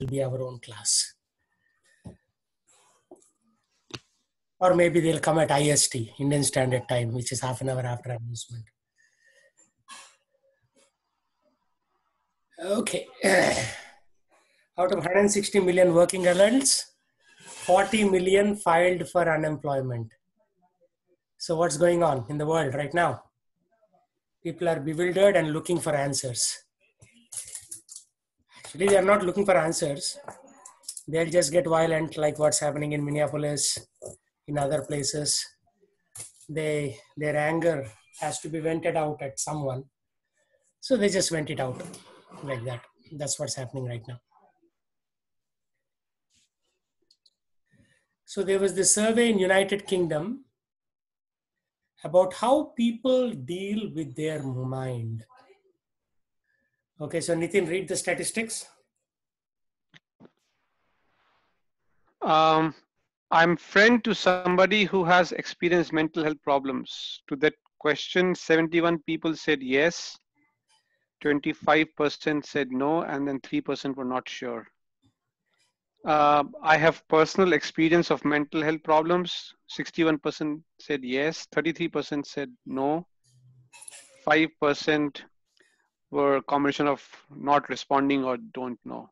will be our own class. Or maybe they'll come at IST, Indian Standard Time, which is half an hour after announcement. Okay. Out of 160 million working adults, 40 million filed for unemployment. So what's going on in the world right now? People are bewildered and looking for answers. Actually, they are not looking for answers. They'll just get violent, like what's happening in Minneapolis, in other places. Their anger has to be vented out at someone. So they just vent it out like that. That's what's happening right now. So there was this survey in United Kingdom about how people deal with their mind. Okay, so Nitin, read the statistics. I'm friend to somebody who has experienced mental health problems. To that question, 71 people said yes, 25% said no, and then 3% were not sure. I have personal experience of mental health problems. 61% said yes, 33% said no, 5% were a combination of not responding or don't know.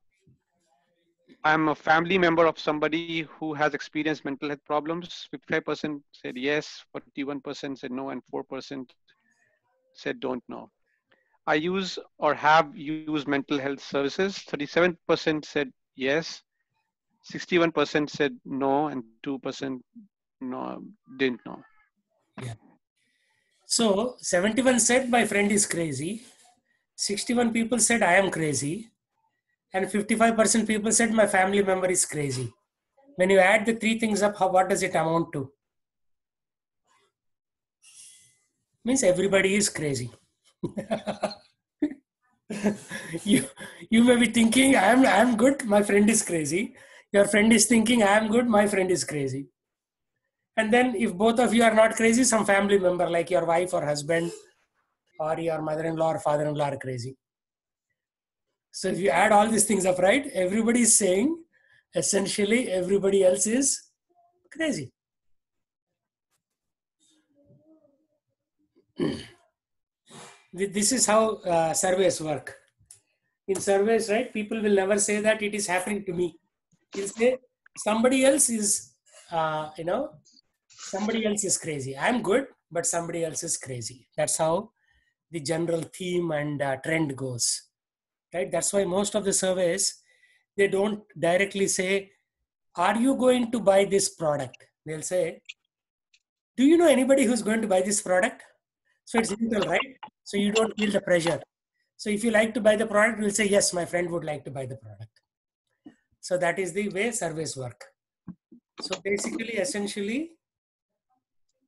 I'm a family member of somebody who has experienced mental health problems. 55% said yes, 41% said no, and 4% said don't know. I use or have used mental health services. 37% said yes, 61% said no, and 2% no, didn't know. Yeah. So 71 said my friend is crazy. 61 people said I am crazy. And 55% people said my family member is crazy. When you add the three things up, what does it amount to? Means everybody is crazy. you may be thinking I'm good, my friend is crazy. Your friend is thinking I am good, my friend is crazy. And then if both of you are not crazy, some family member like your wife or husband or your mother-in-law or father-in-law are crazy. So if you add all these things up, right, everybody is saying essentially everybody else is crazy. This is how surveys work. In surveys, right, people will never say that it is happening to me. He'll say somebody else is, somebody else is crazy. I'm good, but somebody else is crazy. That's how the general theme and trend goes, right? That's why most of the surveys, they don't directly say, are you going to buy this product? They'll say, do you know anybody who's going to buy this product? So it's neutral, right? So you don't feel the pressure. So if you like to buy the product, you'll say, yes, my friend would like to buy the product. So that is the way surveys work. So basically, essentially,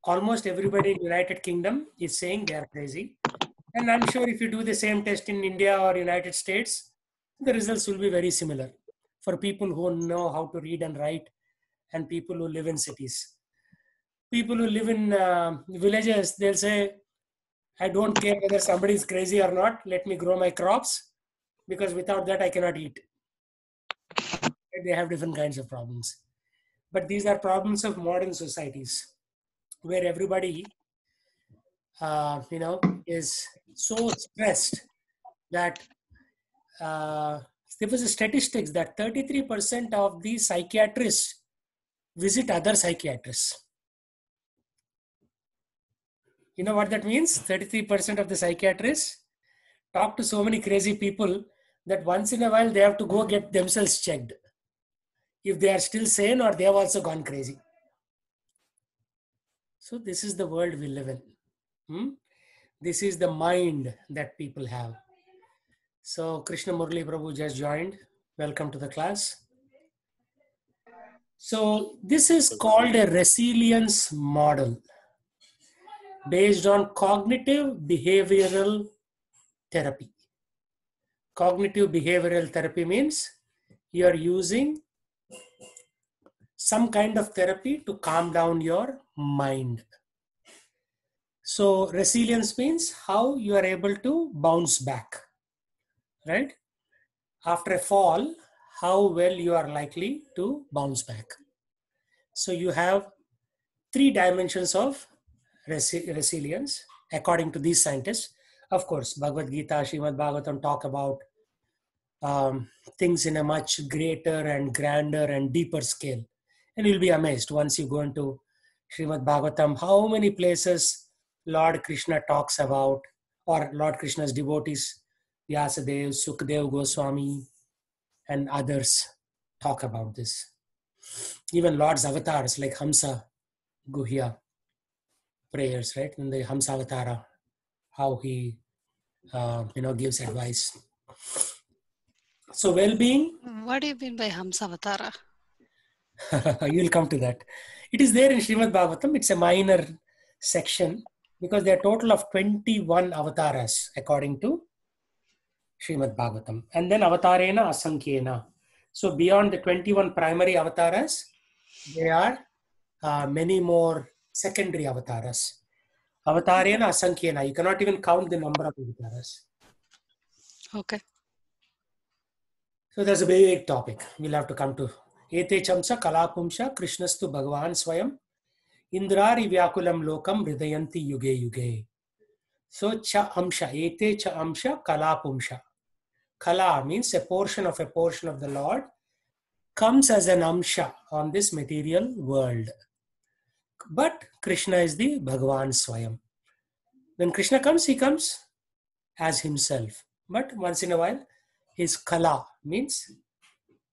almost everybody in United Kingdom is saying they are crazy. And I'm sure if you do the same test in India or United States, the results will be very similar for people who know how to read and write and people who live in cities. People who live in villages, they'll say, I don't care whether somebody is crazy or not. Let me grow my crops because without that I cannot eat. They have different kinds of problems. But these are problems of modern societies where everybody, is so stressed that there was a statistics that 33% of the psychiatrists visit other psychiatrists. You know what that means? 33% of the psychiatrists talk to so many crazy people that once in a while they have to go get themselves checked if they are still sane or they have also gone crazy. So this is the world we live in. This is the mind that people have. So Krishna Murli Prabhu just joined. Welcome to the class. So this is called a resilience model based on cognitive behavioral therapy. Cognitive behavioral therapy means you are using some kind of therapy to calm down your mind. So resilience means how you are able to bounce back, right? After a fall, how well you are likely to bounce back. So you have three dimensions of resilience according to these scientists. Of course, Bhagavad Gita, Srimad Bhagavatam talk about things in a much greater and grander and deeper scale. And you'll be amazed once you go into Srimad Bhagavatam how many places Lord Krishna talks about, or Lord Krishna's devotees, Vyasadev, Sukadev Goswami, and others talk about this. Even Lord's avatars like Hamsa Guhya prayers, right? In the Hamsa Avatara, how he gives advice. So well-being. What do you mean by Hamsa Avatara? You'll come to that. It is there in Srimad Bhagavatam. It's a minor section because there are a total of 21 avatars according to Srimad Bhagavatam. And then avatarena asankhena. So beyond the 21 primary avatars, there are many more secondary avatars. Avatarena asankhena. You cannot even count the number of avatars. Okay. So there's a big topic. We'll have to come to. Ete chamsa kalapumsha krishnastu bhagavan swayam indrari vyakulam lokam hridayanti yuge yuge. So cha amsha, ete cha amsha kalapumsha. Kala means a portion of the Lord comes as an amsha on this material world. But Krishna is the Bhagavan Swayam. When Krishna comes, he comes as himself. But once in a while, his kala means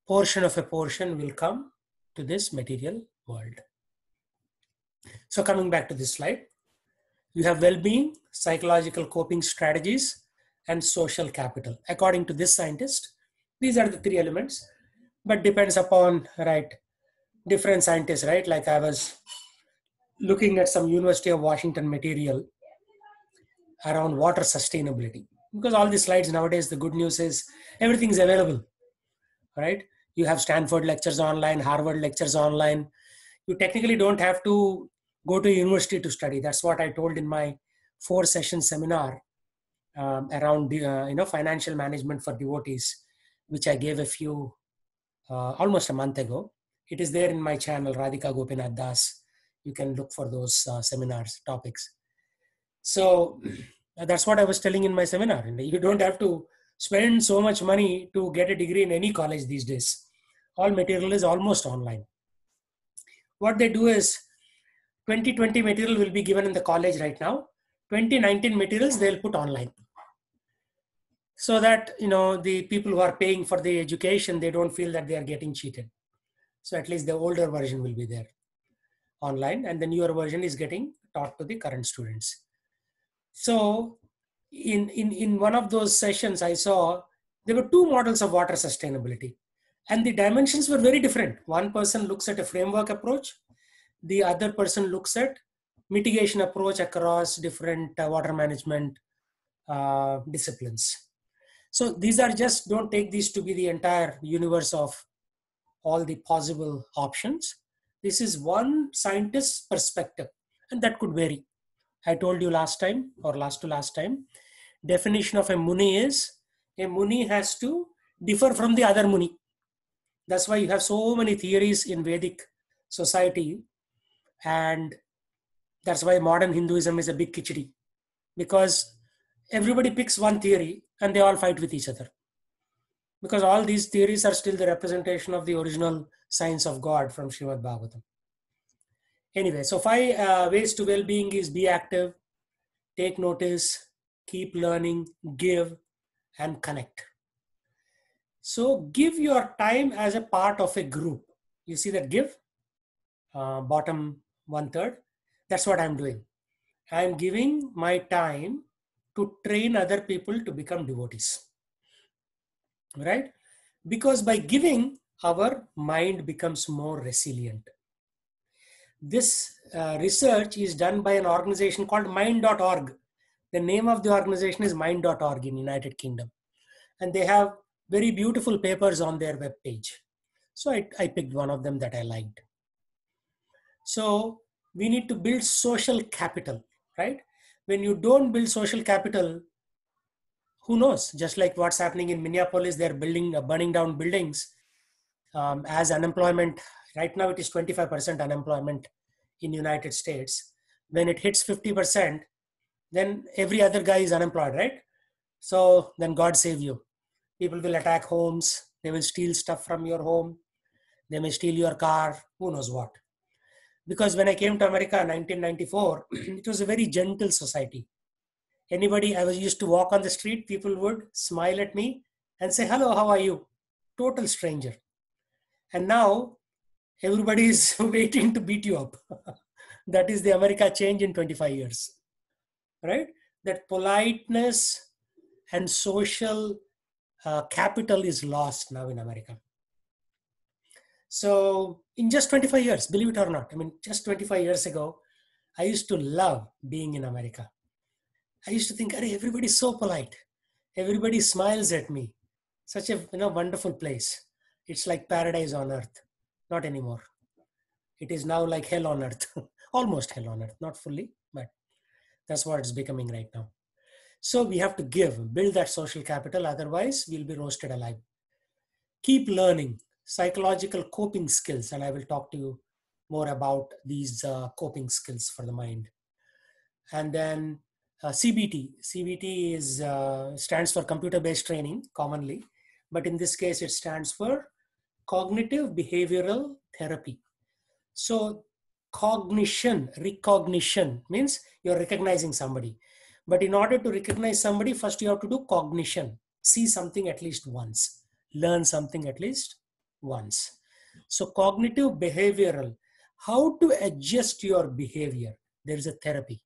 portion of a portion will come to this material world. So coming back to this slide, you have well-being, psychological coping strategies, and social capital. According to this scientist, these are the three elements, but depends upon, right, different scientists, right? Like I was looking at some University of Washington material around water sustainability. Because all these slides nowadays, the good news is everything is available, right? You have Stanford lectures online, Harvard lectures online. You technically don't have to go to university to study. That's what I told in my 4-session seminar around financial management for devotees, which I gave a few almost a month ago. It is there in my channel, Radhika Gopinath Das. You can look for those seminars, topics. So that's what I was telling in my seminar. You don't have to spend so much money to get a degree in any college these days. All material is almost online. What they do is 2020 material will be given in the college right now. 2019 materials they'll put online. So that, the people who are paying for the education, they don't feel that they are getting cheated. So at least the older version will be there online, and the newer version is getting taught to the current students. So in one of those sessions, I saw there were two models of water sustainability, and the dimensions were very different. One person looks at a framework approach. The other person looks at mitigation approach across different water management disciplines. So these are just, don't take these to be the entire universe of all the possible options. This is one scientist's perspective, and that could vary. I told you last time, or last to last time, definition of a muni is, a muni has to differ from the other muni. That's why you have so many theories in Vedic society, and that's why modern Hinduism is a big khichdi, because everybody picks one theory and they all fight with each other, because all these theories are still the representation of the original science of God from Srimad Bhagavatam. Anyway, so 5 ways to well-being is: be active, take notice, keep learning, give, and connect. So give your time as a part of a group. You see that give? Bottom 1/3. That's what I'm doing. I'm giving my time to train other people to become devotees. Right? Because by giving, our mind becomes more resilient. This research is done by an organization called Mind.org. The name of the organization is Mind.org in United Kingdom. And they have very beautiful papers on their webpage. So I picked one of them that I liked. So we need to build social capital, right? When you don't build social capital, who knows? Just like what's happening in Minneapolis, they're burning down buildings as unemployment, right now it is 25% unemployment in United States. When it hits 50%, then every other guy is unemployed, right? So then God save you. People will attack homes. They will steal stuff from your home. They may steal your car. Who knows what? Because when I came to America in 1994, it was a very gentle society. Anybody, I was used to walk on the street, people would smile at me and say, "Hello, how are you?" Total stranger. And now everybody is waiting to beat you up. That is the America change in 25 years, right? That politeness and social capital is lost now in America. So in just 25 years, believe it or not, I mean, just 25 years ago, I used to love being in America. I used to think, "Arey, everybody's so polite. Everybody smiles at me. Such a wonderful place. It's like paradise on earth." Not anymore. It is now like hell on earth. Almost hell on earth. Not fully, but that's what it's becoming right now. So we have to build that social capital. Otherwise, we'll be roasted alive. Keep learning psychological coping skills. And I will talk to you more about these coping skills for the mind. And then CBT. CBT stands for computer-based training commonly, but in this case, it stands for cognitive behavioral therapy. So recognition means you're recognizing somebody. But in order to recognize somebody, first you have to do cognition. See something at least once. Learn something at least once. So cognitive behavioral, how to adjust your behavior. There is a therapy.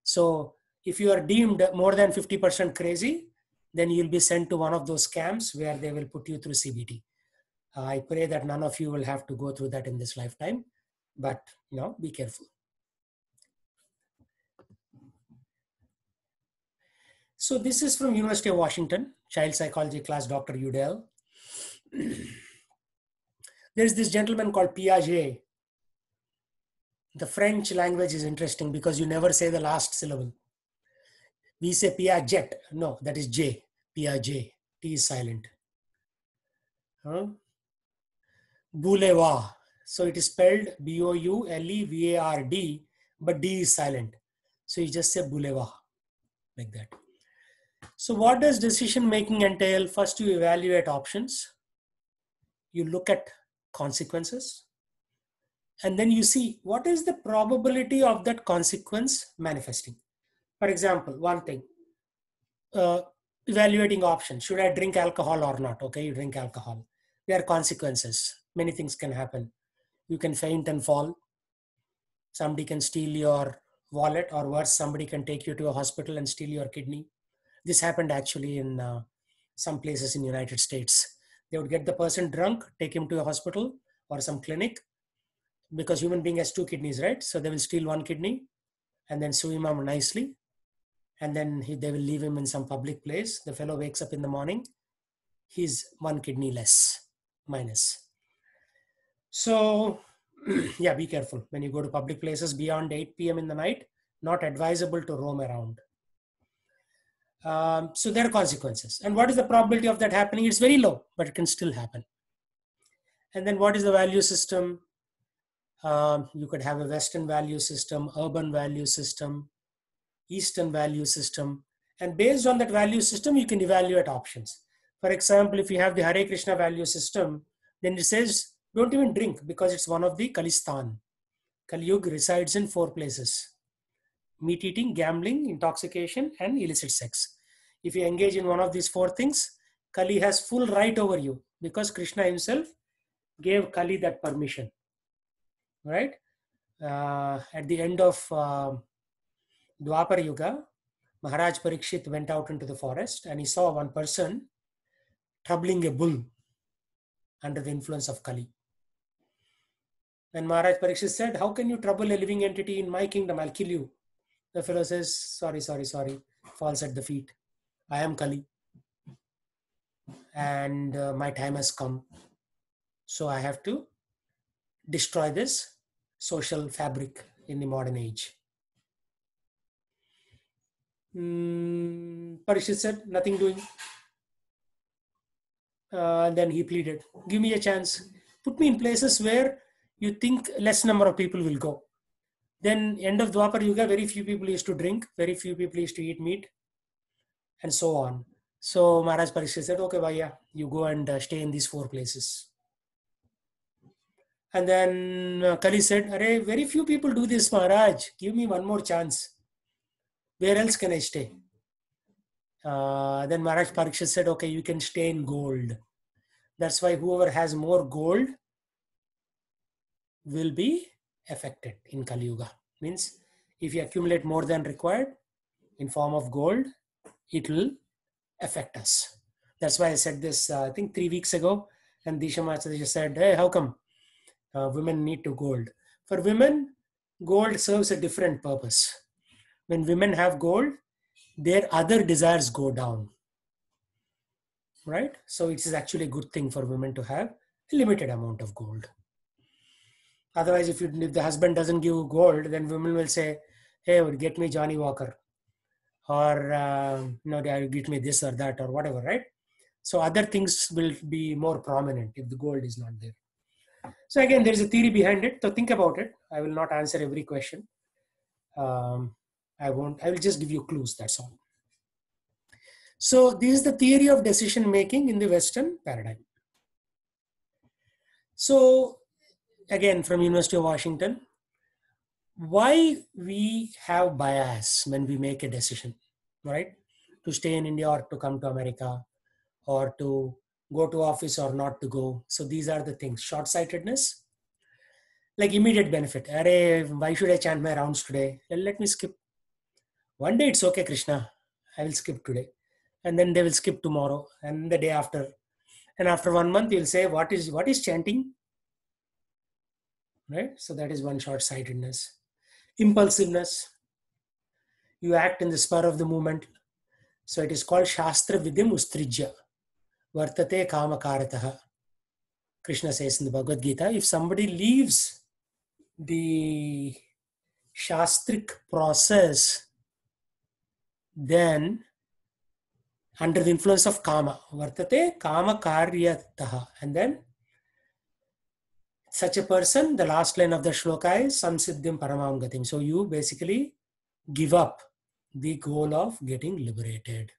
So if you are deemed more than 50% crazy, then you'll be sent to one of those camps where they will put you through CBT. I pray that none of you will have to go through that in this lifetime, but be careful. So this is from University of Washington, child psychology class, Dr. Udell. There's this gentleman called Piaget. The French language is interesting because you never say the last syllable. We say Piaget. No, that is J. Piaget. T is silent. Boulevard. So it is spelled Boulevard, but D is silent. So you just say boulevard like that. So what does decision making entail? First, you evaluate options. You look at consequences. And then you see what is the probability of that consequence manifesting. For example, one thing, evaluating options. Should I drink alcohol or not? Okay, you drink alcohol. There are consequences. Many things can happen. You can faint and fall. Somebody can steal your wallet, or worse, somebody can take you to a hospital and steal your kidney. This happened actually in some places in the United States. They would get the person drunk, take him to a hospital or some clinic, because human being has two kidneys, right? So they will steal one kidney and then sew him up nicely. And then they will leave him in some public place. The fellow wakes up in the morning. He's one kidney minus. So yeah, be careful. When you go to public places beyond 8 p.m. in the night, not advisable to roam around. So there are consequences. And what is the probability of that happening? It's very low, but it can still happen. And then what is the value system? You could have a Western value system, urban value system, Eastern value system. And based on that value system, you can evaluate options. For example, if you have the Hare Krishna value system, then it says, don't even drink because it's one of the Kalistan. Kali Yuga resides in 4 places: meat eating, gambling, intoxication, and illicit sex. If you engage in one of these 4 things, Kali has full right over you because Krishna himself gave Kali that permission. Right? At the end of Dwapar Yuga, Maharaj Parikshit went out into the forest and he saw one person troubling a bull under the influence of Kali. When Maharaj Parikshit said, "How can you trouble a living entity in my kingdom? I'll kill you." The fellow says, sorry, falls at the feet. "I am Kali and my time has come. So I have to destroy this social fabric in the modern age." Parikshit said, "Nothing doing." Then he pleaded, "Give me a chance. Put me in places where you think less number of people will go. Then end of Dwapar Yuga, very few people used to drink, very few people used to eat meat, and so on. So Maharaj Parikshit said, okay, Vaya, you go and stay in these 4 places. And then Kali said, Arey, very few people do this, Maharaj. Give me one more chance. Where else can I stay? Then Maharaj Parikshit said, okay, you can stay in gold. That's why whoever has more gold will be affected in Kali Yuga. Means if you accumulate more than required in form of gold, it will affect us. That's why I said this, I think 3 weeks ago, and Disha Maharaj said, hey, how come women need to gold? For women, gold serves a different purpose. When women have gold, their other desires go down, right? So it is actually a good thing for women to have a limited amount of gold. Otherwise, if the husband doesn't give gold, then women will say, hey, get me Johnny Walker, or get me this or that or whatever, right? So other things will be more prominent if the gold is not there. So again, there is a theory behind it. So think about it. I will not answer every question. I will just give you clues, that's all. So this is the theory of decision making in the Western paradigm. So again, from University of Washington, why we have bias when we make a decision, right? To stay in India or to come to America, or to go to office or not to go. So these are the things. Short-sightedness, like immediate benefit. Arey, why should I chant my rounds today? Well, let me skip. One day it's okay, Krishna. I will skip today. And then they will skip tomorrow and the day after. And after 1 month, you'll say, what is chanting? Right? So that is one short-sightedness. Impulsiveness. You act in the spur of the moment. So it is called Shastra Vidyam Ustrijya. Vartate Kamakarataha. Krishna says in the Bhagavad Gita, if somebody leaves the Shastric process, then under the influence of Kama, Vartate Kamakaryataha. And then such a person, the last line of the shloka is Samsiddhim Paramam Gatim. So you basically give up the goal of getting liberated.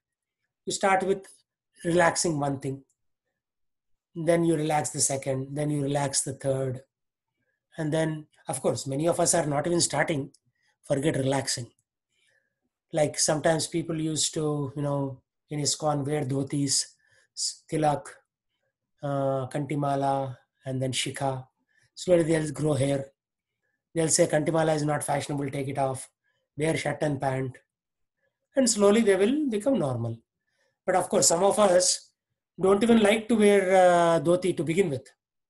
You start with relaxing one thing, then you relax the second, then you relax the third. And then, of course, many of us are not even starting, forget relaxing. Like sometimes people used to, in ISKCON wear dhotis, tilak, kantimala, and then shikha. Slowly they'll grow hair. They'll say kantimala is not fashionable, take it off. Wear shirt and pant. And slowly they will become normal. But of course, some of us don't even like to wear dhoti to begin with.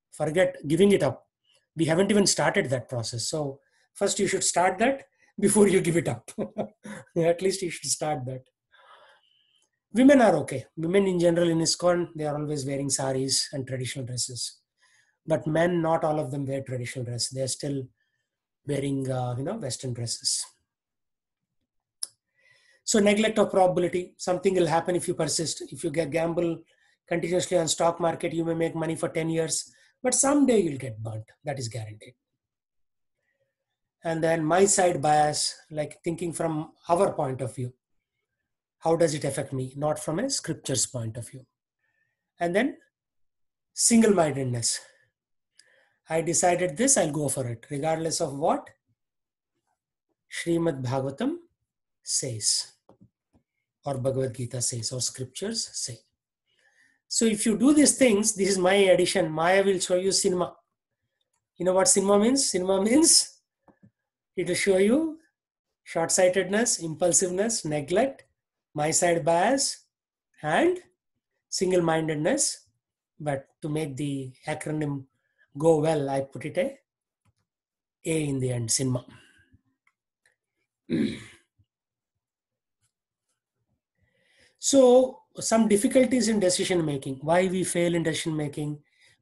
Forget giving it up. We haven't even started that process. So first you should start that before you give it up. At least you should start that. Women are okay. Women in general in ISKCON, they are always wearing saris and traditional dresses. But men, not all of them wear traditional dress. They are still wearing, Western dresses. So neglect of probability. Something will happen if you persist. If you gamble continuously on stock market, you may make money for 10 years. But someday you'll get burnt. That is guaranteed. And then my side bias, like thinking from our point of view. How does it affect me? Not from a scripture's point of view. And then single-mindedness. I decided this, I'll go for it. Regardless of what Srimad Bhagavatam says. Or Bhagavad Gita says. Or scriptures say. So if you do these things, this is my addition. Maya will show you cinema. You know what cinema means? Cinema means it will show you short-sightedness, impulsiveness, neglect, my side bias, and single-mindedness. But to make the acronym go well, I put it A in the end, cinema. So some difficulties in decision making. Why we fail in decision making?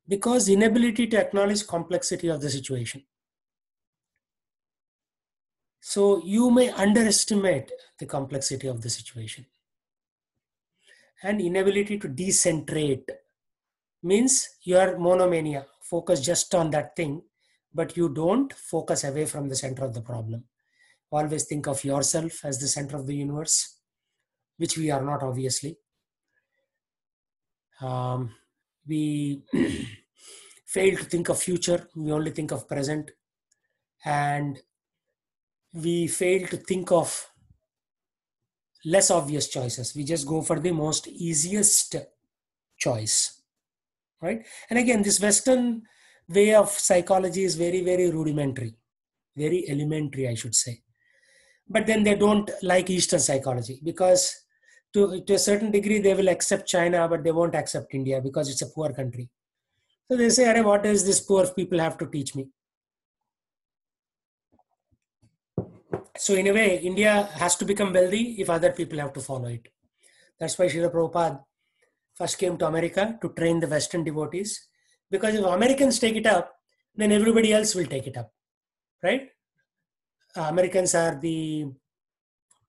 Because inability to acknowledge complexity of the situation. So you may underestimate the complexity of the situation. And inability to decentrate means your monomania, focus just on that thing, but you don't focus away from the center of the problem. Always think of yourself as the center of the universe, which we are not, obviously. We fail to think of future. We only think of present. And we fail to think of less obvious choices. We just go for the most easiest choice, right? And again, this Western way of psychology is very, very rudimentary, very elementary, I should say. But then they don't like Eastern psychology because to a certain degree, they will accept China, but they won't accept India because it's a poor country. So they say, what does this poor people have to teach me? So in a way, India has to become wealthy if other people have to follow it. That's why Srila Prabhupada first came to America to train the Western devotees. Because if Americans take it up, then everybody else will take it up, right? Americans are the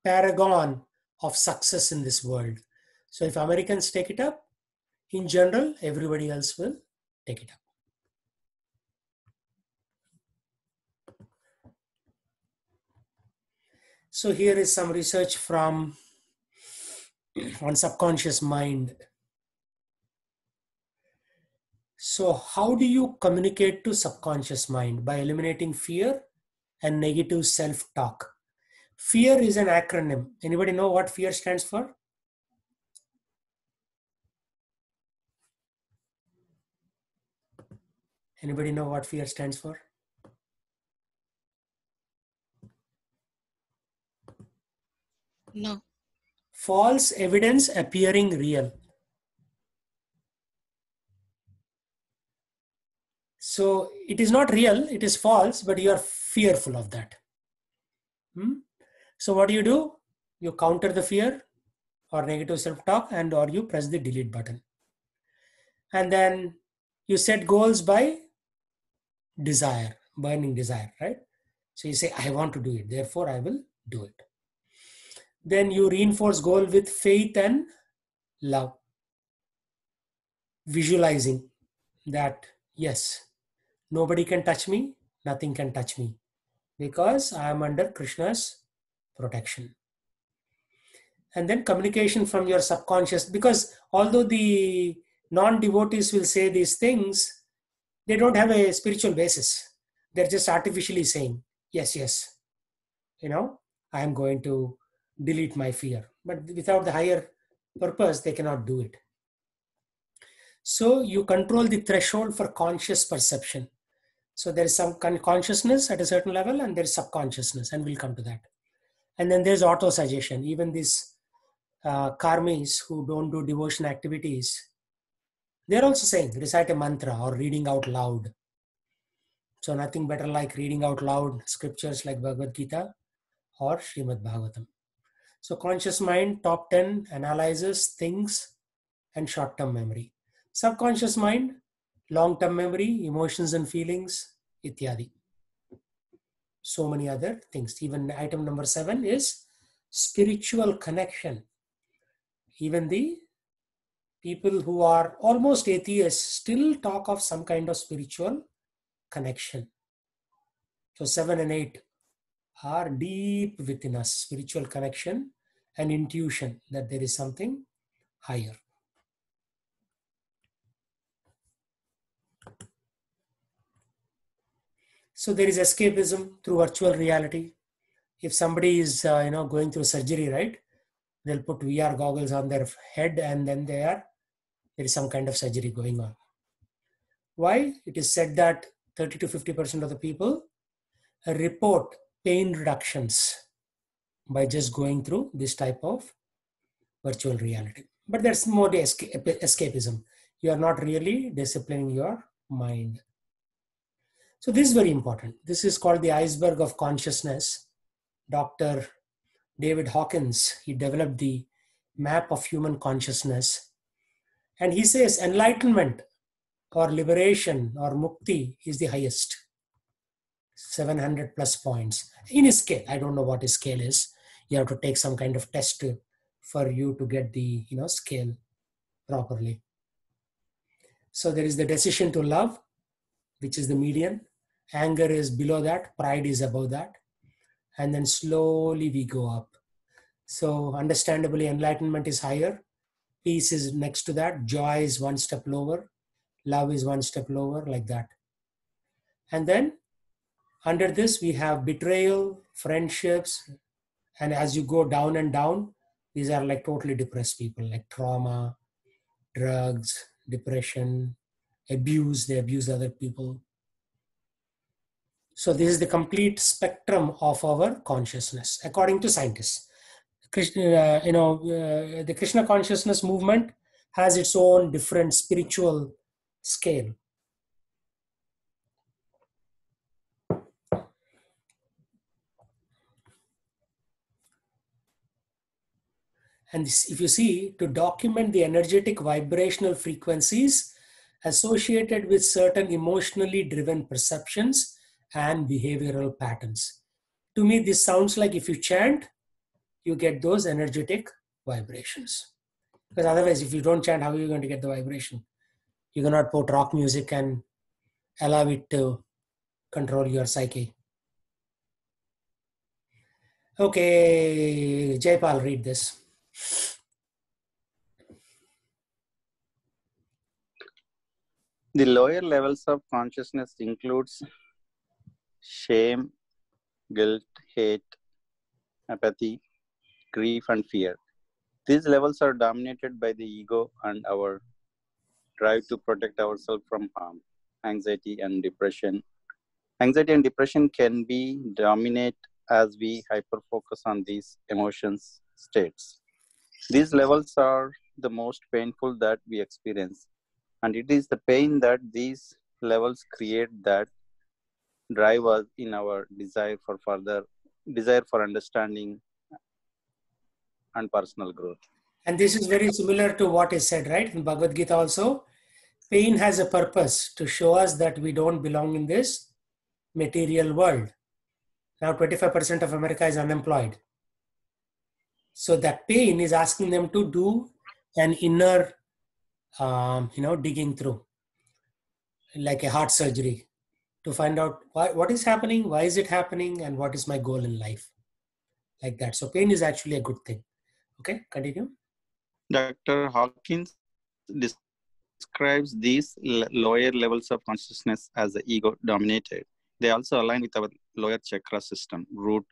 paragon of success in this world. So if Americans take it up, in general, everybody else will take it up. So here is some research on subconscious mind. So how do you communicate to subconscious mind? By eliminating fear and negative self-talk. Fear is an acronym. Anybody know what fear stands for? Anybody know what fear stands for? No. False evidence appearing real. So it is not real, it is false, but you are fearful of that. So what do? You counter the fear or negative self-talk or you press the delete button. And then you set goals by desire, burning desire, right? So you say, I want to do it, therefore I will do it. Then you reinforce goal with faith and love. Visualizing that, yes, nobody can touch me, nothing can touch me because I am under Krishna's protection. And then communication from your subconscious, because although the non-devotees will say these things, they don't have a spiritual basis. They're just artificially saying, yes, I am going to delete my fear. But without the higher purpose, they cannot do it. So you control the threshold for conscious perception. So there is some consciousness at a certain level and there is subconsciousness, and we'll come to that. And then there's auto-suggestion. Even these karmis who don't do devotion activities, they're also saying, recite a mantra or reading out loud. So nothing better like reading out loud scriptures like Bhagavad Gita or Srimad Bhagavatam. So conscious mind, top 10, analyzes, thinks, and short-term memory. Subconscious mind, long-term memory, emotions and feelings, ityadi. So many other things. Even item number 7 is spiritual connection. Even the people who are almost atheists still talk of some kind of spiritual connection. So 7 and 8 are deep within us, spiritual connection and intuition that there is something higher. So there is escapism through virtual reality. If somebody is going through surgery, right, they'll put VR goggles on their head and then there is some kind of surgery going on. Why? It is said that 30 to 50% of the people report pain reductions by just going through this type of virtual reality. But that's more the escapism. You are not really disciplining your mind. So this is very important. This is called the iceberg of consciousness. Dr. David Hawkins, he developed the map of human consciousness. And he says enlightenment or liberation or mukti is the highest. 700 plus points in a scale. I don't know what a scale is. You have to take some kind of test for you to get the scale properly. So there is the decision to love, which is the median. Anger is below that. Pride is above that. And then slowly we go up. So understandably, enlightenment is higher. Peace is next to that. Joy is one step lower. Love is one step lower, like that. And then under this, we have betrayal, friendships. And as you go down and down, these are like totally depressed people, like trauma, drugs, depression, abuse. They abuse other people. So this is the complete spectrum of our consciousness, according to scientists. Krishna, the Krishna consciousness movement has its own different spiritual scale. And this, if you see, to document the energetic vibrational frequencies associated with certain emotionally driven perceptions and behavioral patterns. To me, this sounds like if you chant, you get those energetic vibrations. Because otherwise, if you don't chant, how are you going to get the vibration? You cannot put rock music and allow it to control your psyche. Okay, Jaipal, read this. The lower levels of consciousness includes shame, guilt, hate, apathy, grief, and fear. These levels are dominated by the ego and our drive to protect ourselves from harm, anxiety, and depression. Anxiety and depression can be dominate as we hyperfocus on these emotions states. These levels are the most painful that we experience, and it is the pain that these levels create that drive us in our desire for understanding and personal growth. And this is very similar to what is said, right? In Bhagavad Gita also, pain has a purpose to show us that we don't belong in this material world. Now 25% of America is unemployed. So that pain is asking them to do an inner, digging through, like a heart surgery, to find out what is happening, why is it happening, and what is my goal in life, like that. So pain is actually a good thing. Okay, continue. Dr. Hawkins describes these lower levels of consciousness as the ego dominated. They also align with our lower chakra system, root,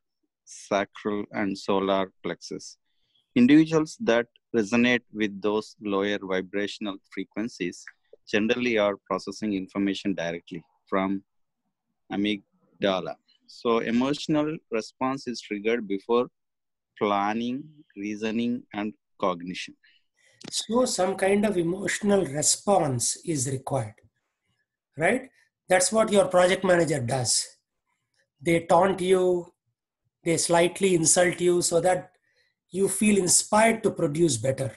sacral, and solar plexus. Individuals that resonate with those lower vibrational frequencies generally are processing information directly from amygdala. So emotional response is triggered before planning, reasoning, and cognition. So some kind of emotional response is required, right? That's what your project manager does. They taunt you, they slightly insult you so that you feel inspired to produce better,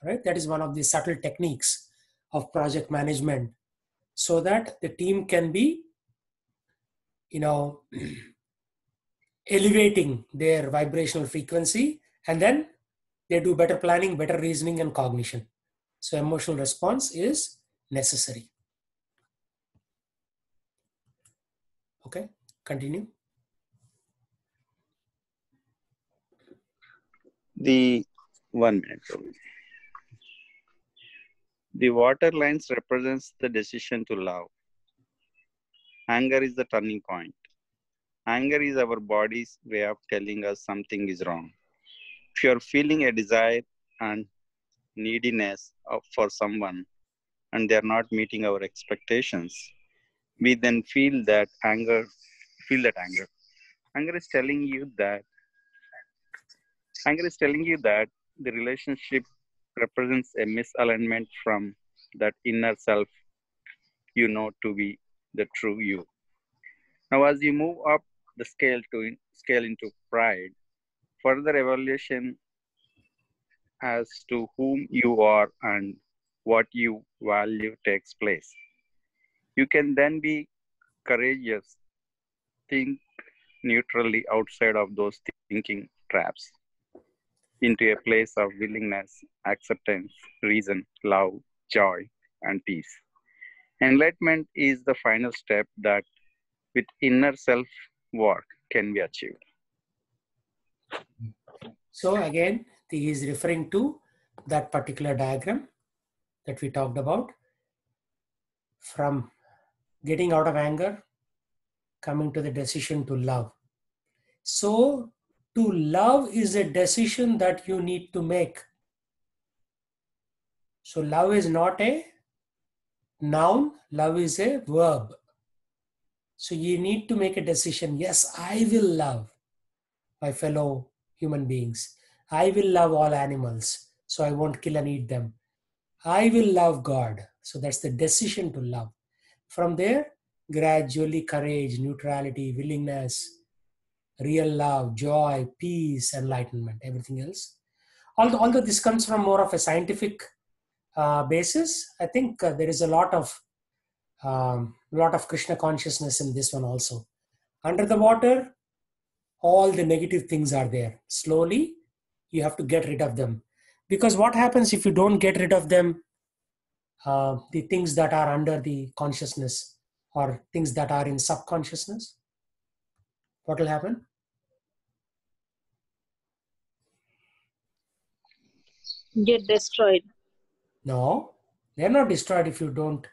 right? That is one of the subtle techniques of project management, so that the team can be, elevating their vibrational frequency, and then they do better planning, better reasoning, and cognition. So emotional response is necessary. Okay, continue. The 1 minute. The water lines represents the decision to love. Anger is the turning point. Anger is our body's way of telling us something is wrong. If you're feeling a desire and neediness for someone and they're not meeting our expectations, we then feel that anger. Anger is telling you that the relationship represents a misalignment from that inner self to be the true you. Now, as you move up the scale into pride, further evaluation as to whom you are and what you value takes place. You can then be courageous, think neutrally outside of those thinking traps, into a place of willingness, acceptance, reason, love, joy, and peace. Enlightenment is the final step that with inner self work can be achieved. So again, he is referring to that particular diagram that we talked about, from getting out of anger, coming to the decision to love. So to love is a decision that you need to make. So love is not a noun, love is a verb. So you need to make a decision. Yes, I will love my fellow human beings. I will love all animals, so I won't kill and eat them. I will love God. So that's the decision to love. From there, gradually courage, neutrality, willingness, real love, joy, peace, enlightenment, everything else. Although this comes from more of a scientific basis, I think there is a lot of Krishna consciousness in this one also. Under the water, all the negative things are there. Slowly, you have to get rid of them. Because what happens if you don't get rid of them? The things that are under the consciousness or things that are in subconsciousness, what will happen? Get destroyed. No, they're not destroyed if you don't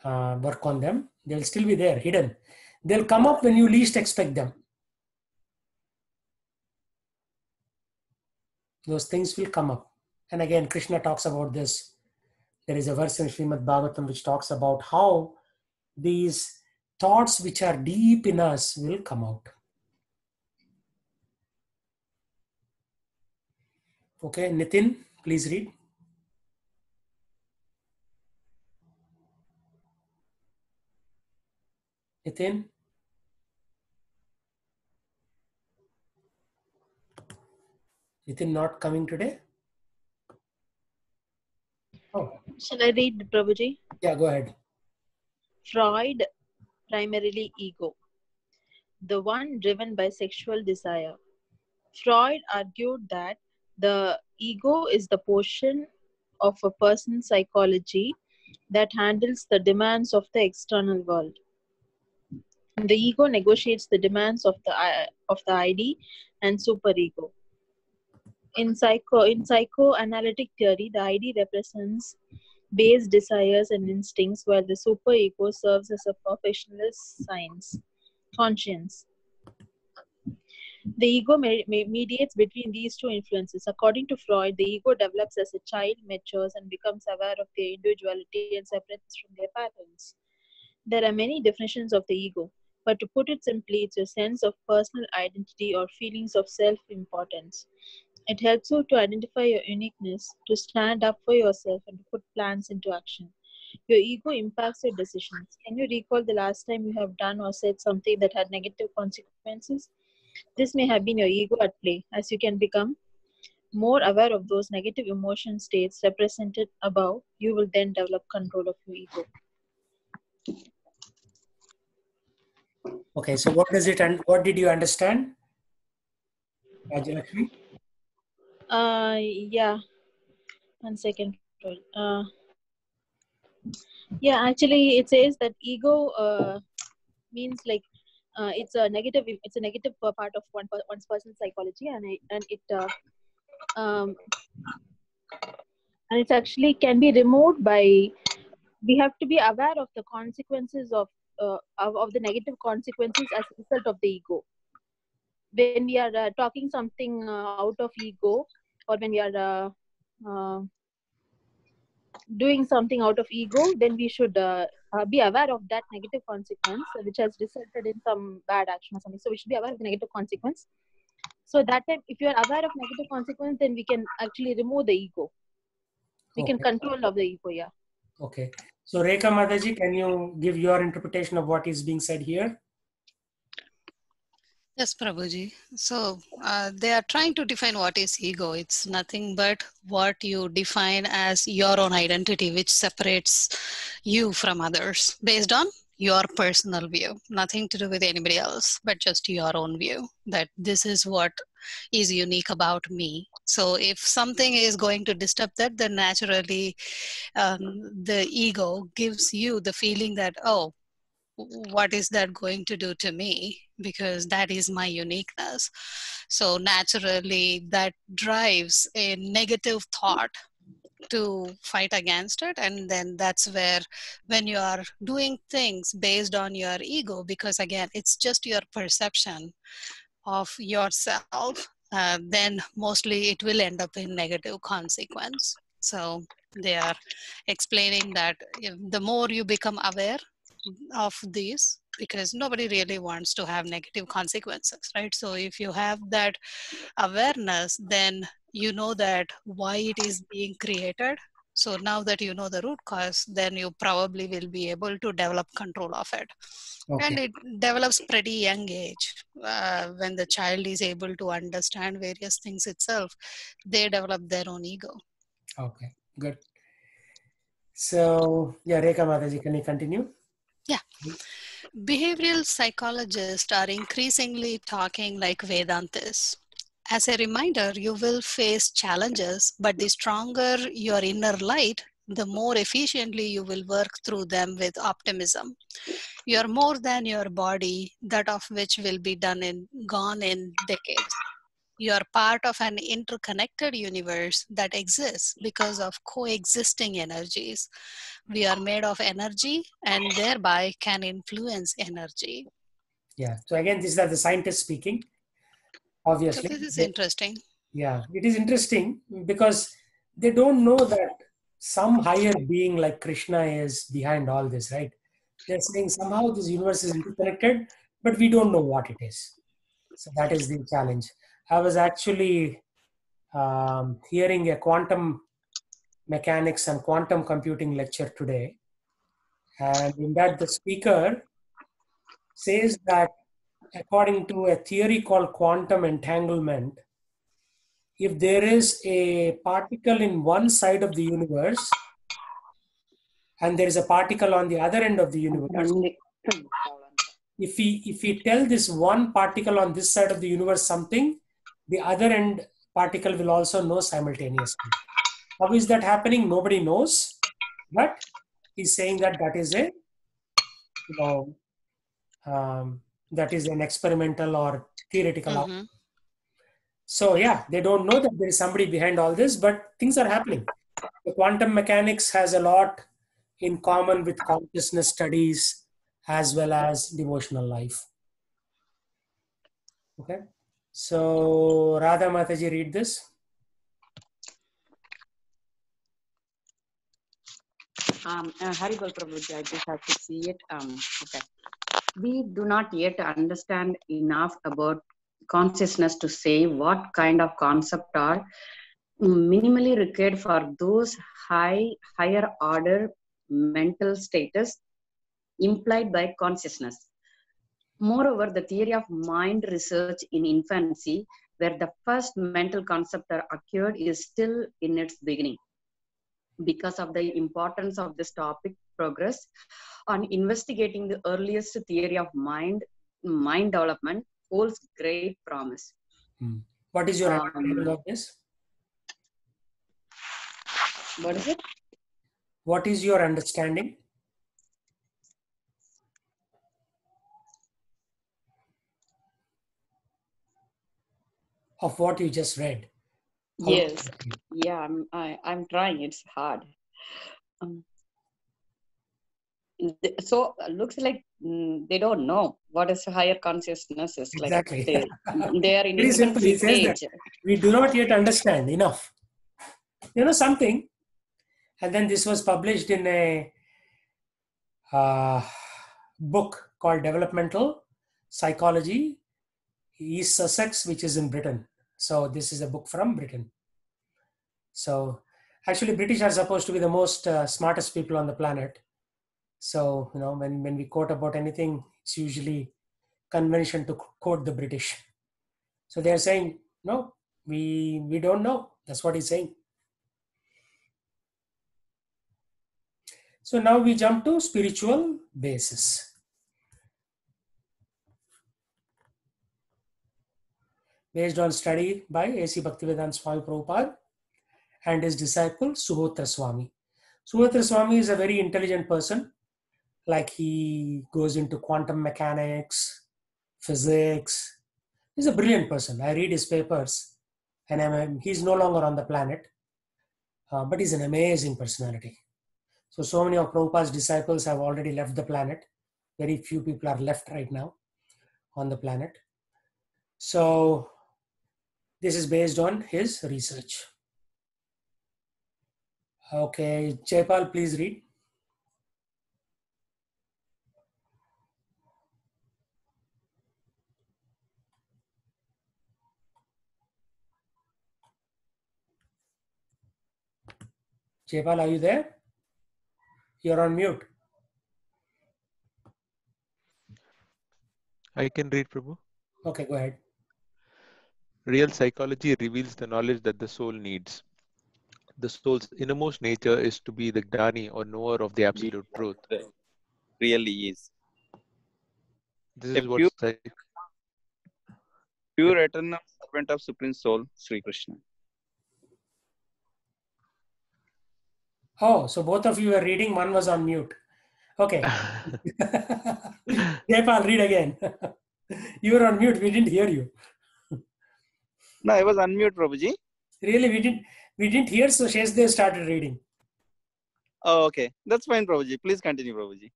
work on them. They'll still be there, hidden. They'll come up when you least expect them. Those things will come up. And again, Krishna talks about this. There is a verse in Srimad Bhagavatam which talks about how these thoughts which are deep in us will come out. Okay, Nitin, please read. Nitin? Nitin not coming today? Oh. Shall I read, Prabhuji? Yeah, go ahead. Freud, primarily ego, the one driven by sexual desire. Freud argued that the ego is the portion of a person's psychology that handles the demands of the external world. And the ego negotiates the demands of the ID and superego. In psychoanalytic theory, the ID represents base desires and instincts, while the superego serves as a professionalist conscience. The ego mediates between these two influences. According to Freud, the ego develops as a child, matures, and becomes aware of their individuality and separates from their patterns. There are many definitions of the ego, but to put it simply, it's a sense of personal identity or feelings of self-importance. It helps you to identify your uniqueness, to stand up for yourself, and to put plans into action. Your ego impacts your decisions. Can you recall the last time you have done or said something that had negative consequences? This may have been your ego at play. As you can become more aware of those negative emotion states represented above, you will then develop control of your ego. Okay, so what does it and what did you understand, Rajalakshmi? Yeah. 1 second. Yeah, actually, it says that ego means like it's a negative part of one's personal psychology, and it actually can be removed by. We have to be aware of the consequences of the negative consequences as a result of the ego. When we are talking something out of ego, or when we are doing something out of ego, then we should be aware of that negative consequence which has resulted in some bad action or something. So we should be aware of the negative consequence. So that time, if you are aware of negative consequence, then we can actually remove the ego. We can control of the ego, yeah. Okay. So Rekha Mataji, can you give your interpretation of what is being said here? Yes, Prabhuji. So they are trying to define what is ego. It's nothing but what you define as your own identity, which separates you from others based on your personal view. Nothing to do with anybody else, but just your own view that this is what is unique about me. So if something is going to disturb that, then naturally the ego gives you the feeling that, oh, what is that going to do to me? Because that is my uniqueness. So naturally that drives a negative thought to fight against it. And then that's where, when you are doing things based on your ego, because again, it's just your perception of yourself, then mostly it will end up in negative consequence. So they are explaining that the more you become aware of these, because nobody really wants to have negative consequences, right? So if you have that awareness, then you know that why it is being created. So now that you know the root cause, then you probably will be able to develop control of it. And Okay. it develops pretty young age. When the child is able to understand various things itself, they develop their own ego. Okay. Good. So yeah, Rekha Mataji, can you continue? Yeah. Behavioral psychologists are increasingly talking like Vedantists. As a reminder, you will face challenges, but the stronger your inner light, the more efficiently you will work through them with optimism. You are more than your body, that of which will be gone in decades. You are part of an interconnected universe that exists because of coexisting energies. We are made of energy and thereby can influence energy. Yeah. So again, these are the scientists speaking. So Obviously, this is interesting. yeah, it is interesting because they don't know that some higher being like Krishna is behind all this, right? They're saying somehow this universe is interconnected, but we don't know what it is. So that is the challenge. I was actually hearing a quantum mechanics and quantum computing lecture today, and in that the speaker says that according to a theory called quantum entanglement, if there is a particle in one side of the universe and there is a particle on the other end of the universe, if we tell this one particle on this side of the universe something, the other end particle will also know simultaneously. How is that happening? Nobody knows, but he's saying that that is a, you know, that is an experimental or theoretical. Mm-hmm. So yeah, they don't know that there is somebody behind all this, but things are happening. The quantum mechanics has a lot in common with consciousness studies as well as devotional life. Okay. So Radha Mataji, read this. Haribol Prabhuji, I just have to see it. Okay. We do not yet understand enough about consciousness to say what kind of concept are minimally required for those higher order mental status implied by consciousness. Moreover, the theory of mind research in infancy, where the first mental concept are occurred, is still in its beginning. Because of the importance of this topic, progress on investigating the earliest theory of mind development holds great promise. What is your understanding of this? What is it? What is your understanding? Of what you just read? Yes. Yeah, I'm trying. It's hard. So looks like they don't know what is higher consciousness is. Exactly. Like they are in Very simple. He infancy says that stage. we do not yet understand enough. You know something? And then this was published in a book called Developmental Psychology, East Sussex, which is in Britain. So this is a book from Britain. So actually, British are supposed to be the most smartest people on the planet. So you know, when we quote about anything, it's usually convention to quote the British. So they are saying, no, we don't know. That's what he's saying. So now we jump to spiritual basis. based on study by A.C. Bhaktivedanta Swami Prabhupada and his disciple Suhotra Swami. Suhotra Swami is a very intelligent person. Like, he goes into quantum mechanics, physics. He's a brilliant person. I read his papers, and he's no longer on the planet, but he's an amazing personality. So many of Prabhupada's disciples have already left the planet. Very few people are left right now on the planet. So this is based on his research. Okay, Jaipal, please read. Jaipal, are you there? You're on mute. I can read, Prabhu. Okay, go ahead. Real psychology reveals the knowledge that the soul needs. The soul's innermost nature is to be the Gnani or knower of the absolute truth. Really is. This A is what pure eternal servant of Supreme Soul, Sri Krishna. Oh, so both of you were reading, one was on mute. Okay. Jaipal, read again. You were on mute, we didn't hear you. No, I was unmute, Prabhuji. Really, we didn't hear, so Sheshdev started reading. Oh, okay. That's fine, Prabhuji. Please continue, Prabhuji.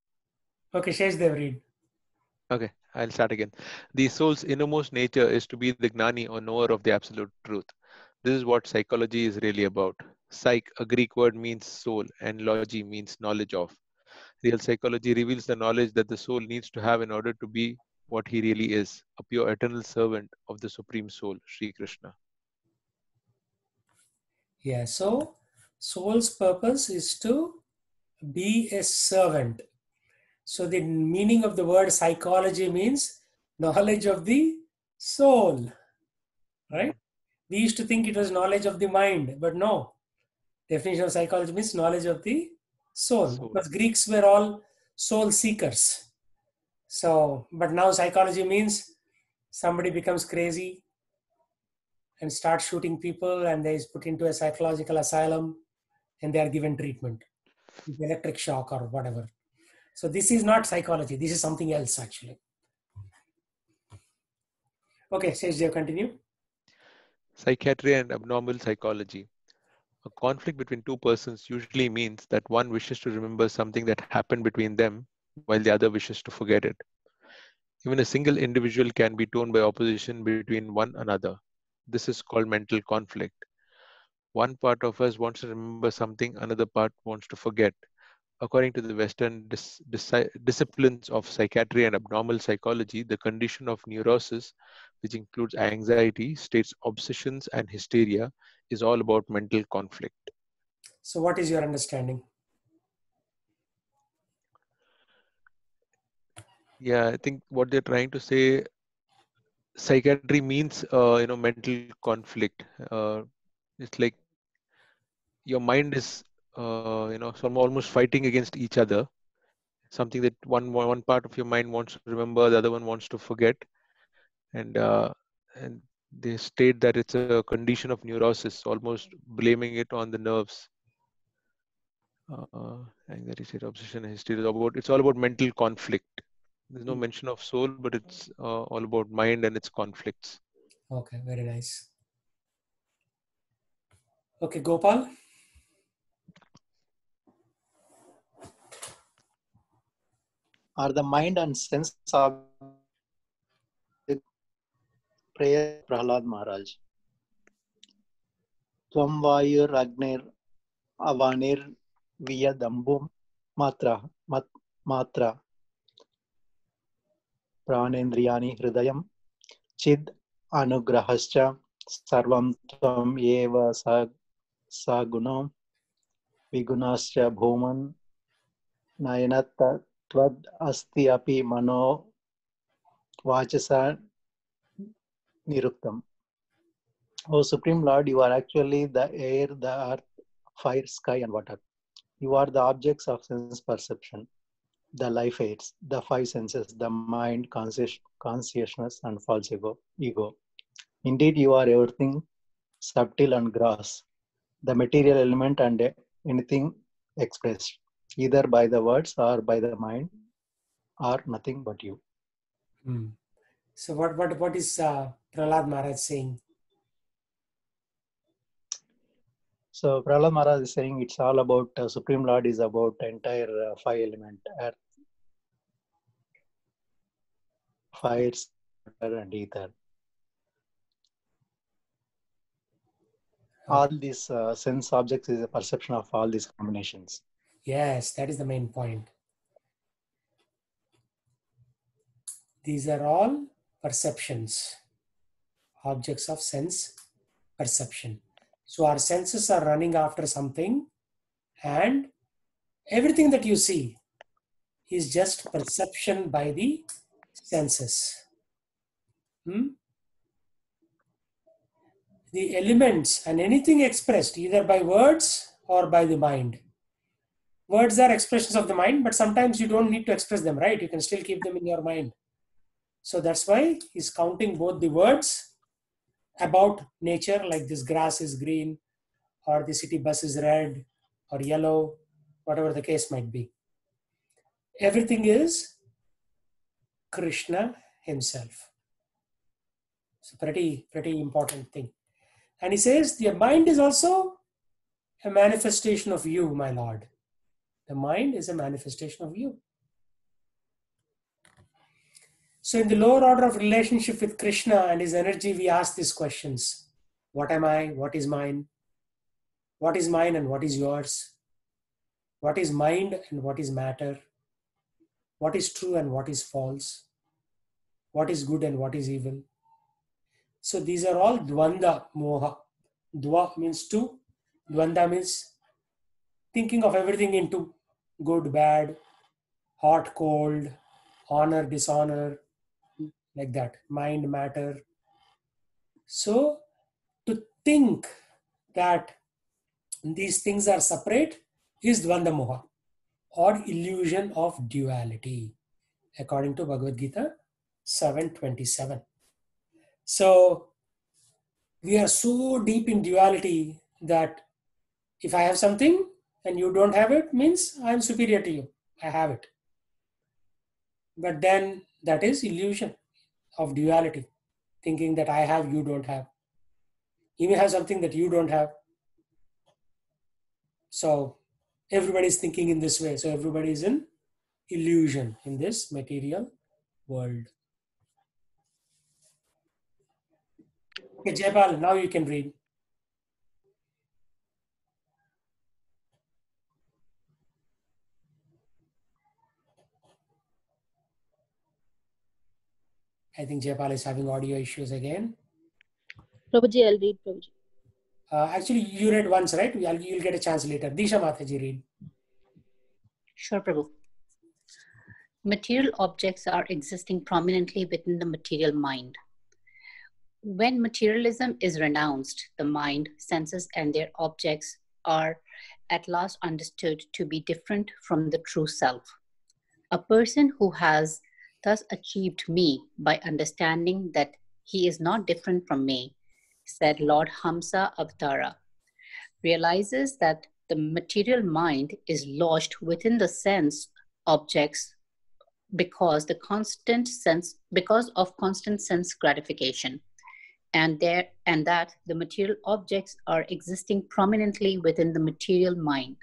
Okay, Sheshdev, read. Okay, I'll start again. The soul's innermost nature is to be the Gnani or knower of the absolute truth. This is what psychology is really about. Psych, a Greek word, means soul, and logy means knowledge of. Real psychology reveals the knowledge that the soul needs to have in order to be what he really is, a pure eternal servant of the Supreme Soul, Sri Krishna. Yeah, so soul's purpose is to be a servant. So the meaning of the word psychology means knowledge of the soul, right? We used to think it was knowledge of the mind, but no. Definition of psychology means knowledge of the soul. Because Greeks were all soul seekers. So, but now psychology means somebody becomes crazy and starts shooting people, and they is put into a psychological asylum and they are given treatment, electric shock or whatever. So this is not psychology. This is something else actually. Okay, Sheshdev, continue. Psychiatry and abnormal psychology. A conflict between two persons usually means that one wishes to remember something that happened between them while the other wishes to forget it. Even a single individual can be torn by opposition between one another. This is called mental conflict. One part of us wants to remember something, another part wants to forget. According to the Western disciplines of psychiatry and abnormal psychology, the condition of neurosis, which includes anxiety, states, obsessions, and hysteria, is all about mental conflict. So what is your understanding? Yeah, I think what they're trying to say, psychiatry means, mental conflict. It's like your mind is, almost fighting against each other. Something that one part of your mind wants to remember, the other one wants to forget, and they state that it's a condition of neurosis, almost blaming it on the nerves. Anxiety, state, obsession, hysteria. It's all about mental conflict. There's no mention of soul, but it's all about mind and its conflicts. Okay, very nice. Okay, Gopal. Are the mind and sense object prayer Prahlad Maharaj? Tvam Vayur Agnir Avanir Viyadambum Matra Pranendriyani Hridayam Chid Anugrahascha Sarvam Tvam Eva Sagunam Vigunascha Bhuman Nayanatta Tvad Asti Api Mano Vachasa Niruktam. O Supreme Lord, you are actually the air, the earth, fire, sky, and water. You are the objects of sense perception, the life aids, the five senses, the mind, consciousness, and false ego. Indeed, you are everything subtle and gross, the material element and anything expressed, either by the words or by the mind, are nothing but you. So what is Prahlad Maharaj saying? So Prahlad Maharaj is saying it's all about Supreme Lord is about entire five element: earth, fire, water, and ether. All these sense objects is a perception of all these combinations. Yes, that is the main point. These are all perceptions, objects of sense perception. So our senses are running after something, and everything that you see is just perception by the senses. The elements and anything expressed either by words or by the mind. Words are expressions of the mind, but sometimes you don't need to express them, right? You can still keep them in your mind. So that's why he's counting both the words about nature, like this grass is green, or the city bus is red or yellow, whatever the case might be. Everything is Krishna himself. It's a pretty important thing. And he says, the mind is also a manifestation of you, my Lord. The mind is a manifestation of you. So in the lower order of relationship with Krishna and his energy, we ask these questions. What am I? What is mine? What is mine and what is yours? What is mind and what is matter? What is true and what is false? What is good and what is evil? So these are all dvanda moha. Dva means two. Dvanda means thinking of everything into good, bad, hot, cold, honor, dishonor, like that. Mind, matter. So to think that these things are separate is dvanda moha, or illusion of duality, according to Bhagavad Gita 7:27. So we are so deep in duality that if I have something and you don't have it, means I am superior to you. I have it. But then that is illusion of duality, thinking that I have, you don't have. You may have something that you don't have. So everybody is thinking in this way. So everybody is in illusion in this material world. Okay, Jaypal, now you can read. I think Jaypal is having audio issues again. Prabhuji, I'll read, Prabhuji. Actually, you read once, right? You'll get a chance later. Disha Mataji, read. Sure, Prabhu. Material objects are existing prominently within the material mind. When materialism is renounced, the mind, senses, and their objects are at last understood to be different from the true self. A person who has thus achieved me by understanding that he is not different from me, said Lord Hamsa Avtara, realizes that the material mind is lodged within the sense objects because of constant sense gratification, and that the material objects are existing prominently within the material mind.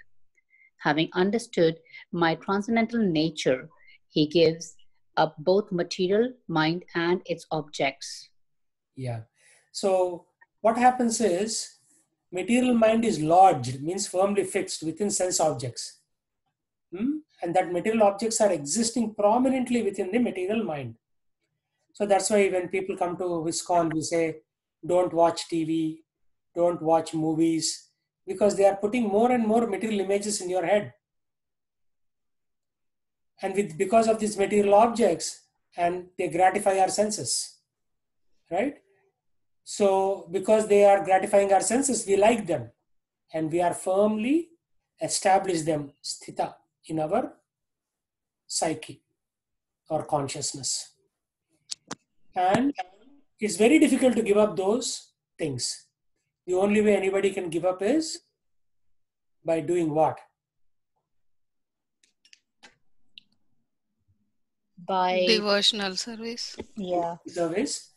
Having understood my transcendental nature, he gives up both material mind and its objects. Yeah. So what happens is material mind is lodged, means firmly fixed within sense objects. And that material objects are existing prominently within the material mind. So that's why when people come to ISKCON, we say, don't watch TV, don't watch movies, because they are putting more and more material images in your head. And because of these material objects, and they gratify our senses, right? So because they are gratifying our senses, we like them, and we are firmly established them, sthita, in our psyche or consciousness. And it's very difficult to give up those things. The only way anybody can give up is by doing what? By Devotional service. yeah. Service.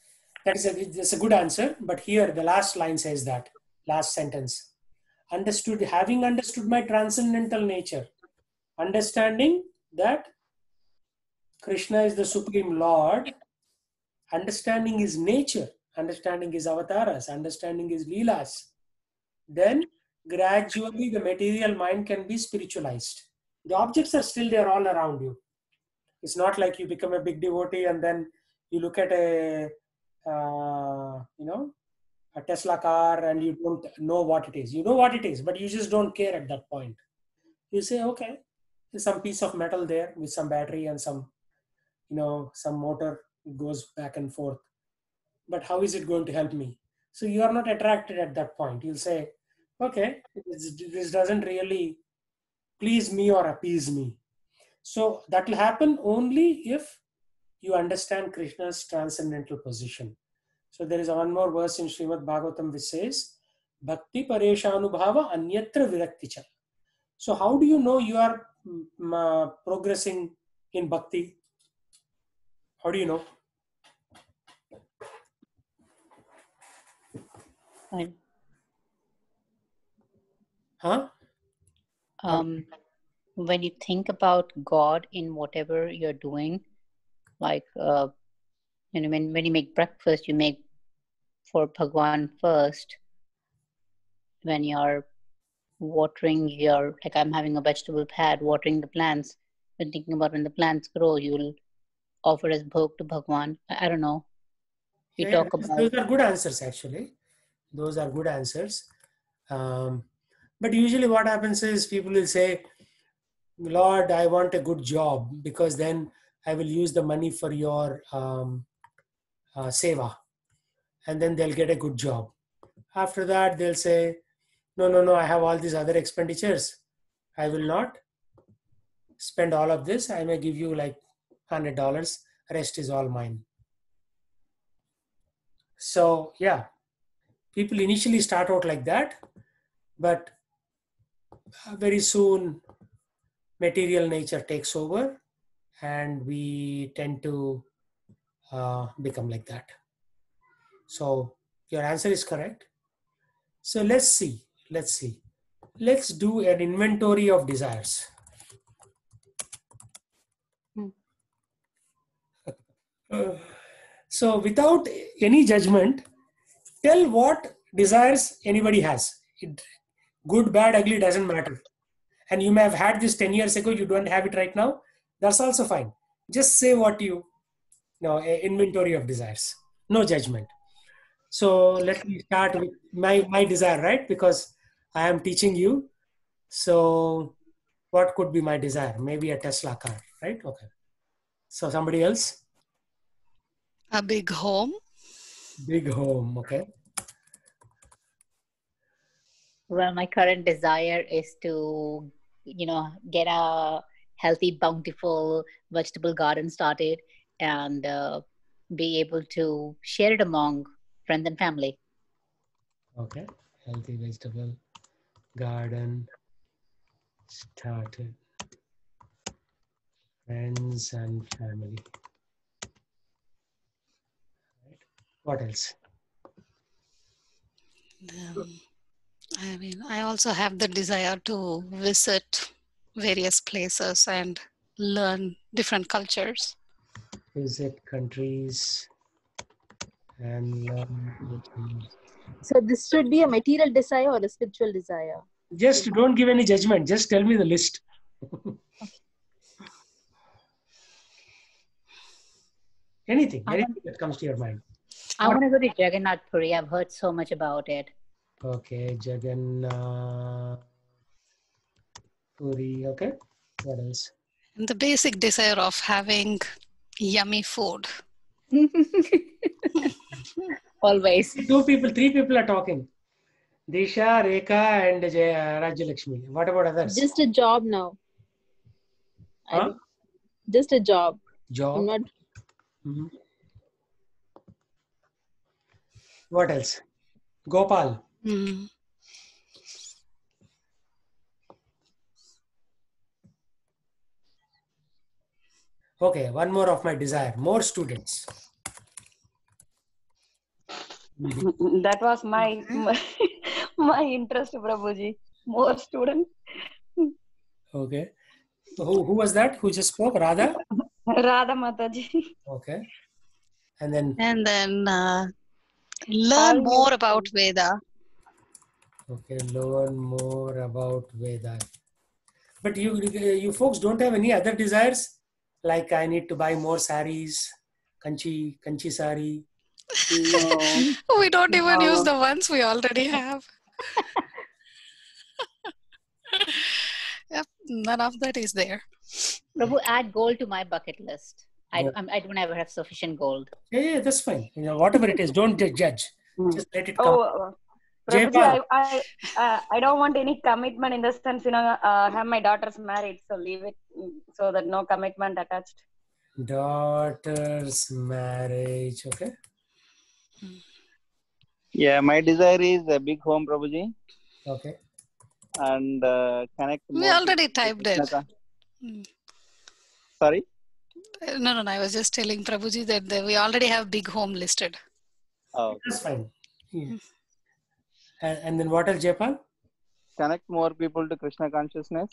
That's a good answer. But here the last line says that, last sentence. Having understood my transcendental nature, understanding that Krishna is the Supreme Lord, understanding his nature, understanding his avatars, understanding his leelas, then gradually the material mind can be spiritualized. The objects are still there all around you. It's not like you become a big devotee and then you look at a Tesla car and you don't know what it is. You know what it is, but you just don't care at that point. You say, okay, there's some piece of metal there with some battery and some motor. It goes back and forth. But how is it going to help me? So you are not attracted at that point. You'll say, okay, this doesn't really please me or appease me. So that will happen only if you understand Krishna's transcendental position. So there is one more verse in Srimad Bhagavatam which says, Bhakti Pareshanubhava Anyatra Virakticha. So how do you know you are progressing in bhakti? How do you know? Fine. Huh? When you think about God in whatever you're doing, like when you make breakfast, you make for Bhagwan first. When you're watering like I'm having a vegetable pad, watering the plants, and thinking about when the plants grow, you'll offer as bhog to Bhagwan. I don't know. You talk about. Those are good answers, actually. Those are good answers. But usually what happens is people will say, Lord, I want a good job because then I will use the money for your seva. And then they'll get a good job. After that, they'll say, no, I have all these other expenditures. I will not spend all of this. I may give you like $100. Rest is all mine. So yeah, people initially start out like that, but very soon material nature takes over and we tend to become like that. So your answer is correct. So let's see. Let's do an inventory of desires. So without any judgment, tell what desires anybody has. Good, bad, ugly, doesn't matter. And you may have had this 10 years ago, you don't have it right now. That's also fine. Just say what inventory of desires. No judgment. So let me start with my desire, right? Because I am teaching you. So what could be my desire? Maybe a Tesla car, right? Okay. So somebody else? A big home. Big home, okay. Well, my current desire is to, get a healthy, bountiful vegetable garden started and be able to share it among friends and family. Okay, healthy vegetable garden started. Friends and family. Right. What else? I also have the desire to visit various places and learn different cultures. Visit countries and learn. So this should be a material desire or a spiritual desire? Just don't give any judgment. Just tell me the list. Anything that comes to your mind. I want to go to Jagannath Puri. I've heard so much about it. Okay, Jagannath Puri. Okay, what else? And the basic desire of having yummy food. Always. Three people are talking. Disha, Rekha, and Rajyalakshmi. What about others? Just a job now. Huh? Just a job. Job. I'm not. Mm-hmm. What else? Gopal. Mm. Okay, one more of my desire. More students. That was my interest, Prabhuji. More students. Okay. Who was that? Who just spoke? Radha? Radha Mataji. Okay. And then, Learn Having more a- about Veda. okay, learn more about Veda. But you folks don't have any other desires? Like I need to buy more saris, kanchi sari. No. We don't even use No. the ones we already have. Yep, none of that is there. Prabhu, add gold to my bucket list. I Gold. don't ever have sufficient gold. Yeah, that's fine. Whatever it is, don't judge. Just let it come. Oh, Prabhuji, Jaypal. I don't want any commitment in the sense, have my daughters married, so leave it so that no commitment attached. Daughter's marriage. Okay. Yeah, my desire is a big home, Prabhuji, Okay. and connect We more already people to typed it. Krishna Mm. Sorry? No, I was just telling Prabhuji that we already have big home listed. Oh, That's fine. Yeah. And then what else, Jaypal? connect more people to Krishna consciousness.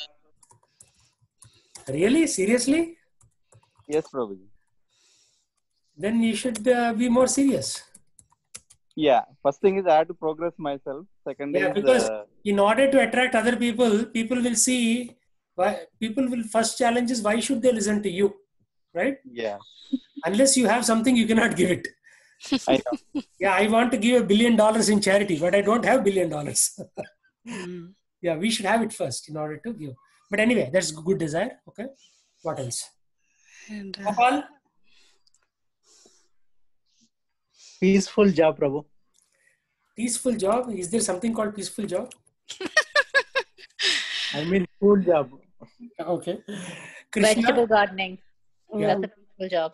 Really? Seriously? Yes, Prabhuji. Then you should be more serious. Yeah, first thing is I have to progress myself. Second Yeah, is because in order to attract other people, people will see why people will first challenge is why should they listen to you, right? yeah, Unless you have something, you cannot give it. I know. Yeah, I want to give $1 billion in charity, but I don't have $1 billion. Mm. Yeah, we should have it first in order to give. But anyway, that's good desire. Okay. What else? And Gopal? Peaceful job, Prabhu. Peaceful job. Is there something called peaceful job? I mean, cool job. Okay. Krishna? Vegetable gardening. Yeah. That's a peaceful job.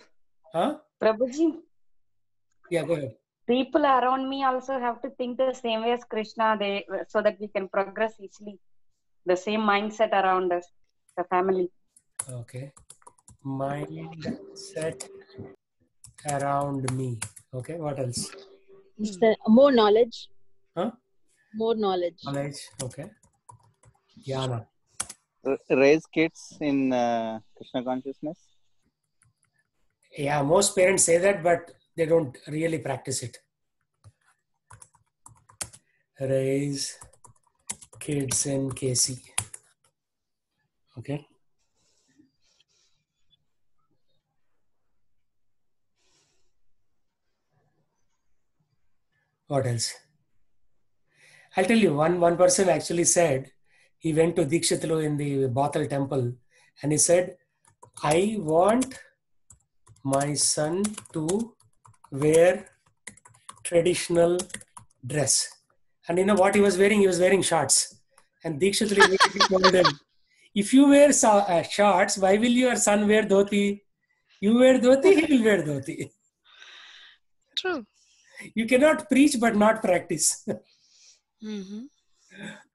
Huh? Prabhuji, Yeah, go ahead. people around me also have to think the same way as Krishna, so that we can progress easily. The same mindset around us, the family. Okay. Mindset around me. Okay. What else? More knowledge. Huh? More knowledge. Knowledge. Okay. Jnana. Raise kids in Krishna consciousness. Yeah, most parents say that, but they don't really practice it. Raise kids in KC. Okay. What else? I'll tell you, one person actually said, he went to Dikshitlu in the Bothal temple and he said, I want my son to wear traditional dress. And you know what he was wearing? He was wearing shorts. And Dikshitlu immediately told him, if you wear shorts, why will your son wear dhoti? You wear dhoti, he will wear dhoti. true. You cannot preach but not practice. Mm-hmm.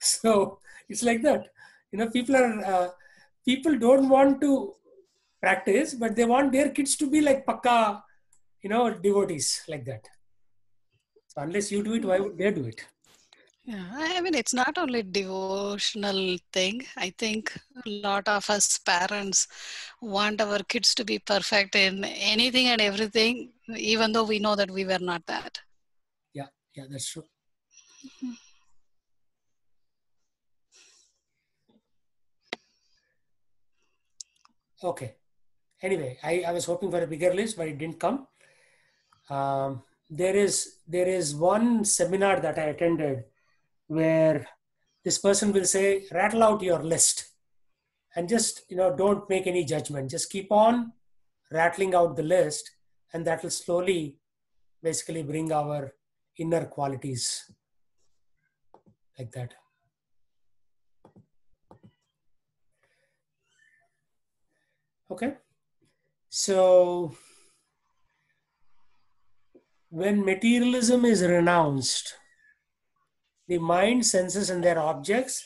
So it's like that. People don't want to practice, but they want their kids to be like pakka, devotees like that. So unless you do it, why would they do it? Yeah, I mean, it's not only devotional thing. I think a lot of us parents want our kids to be perfect in anything and everything, even though we know that we were not that. Yeah, that's true. Okay. Anyway, I was hoping for a bigger list, but it didn't come. There is one seminar that I attended where this person will say, rattle out your list and just, don't make any judgment. Just keep on rattling out the list and that will slowly basically bring our inner qualities like that. Okay. So When materialism is renounced, the mind, senses, and their objects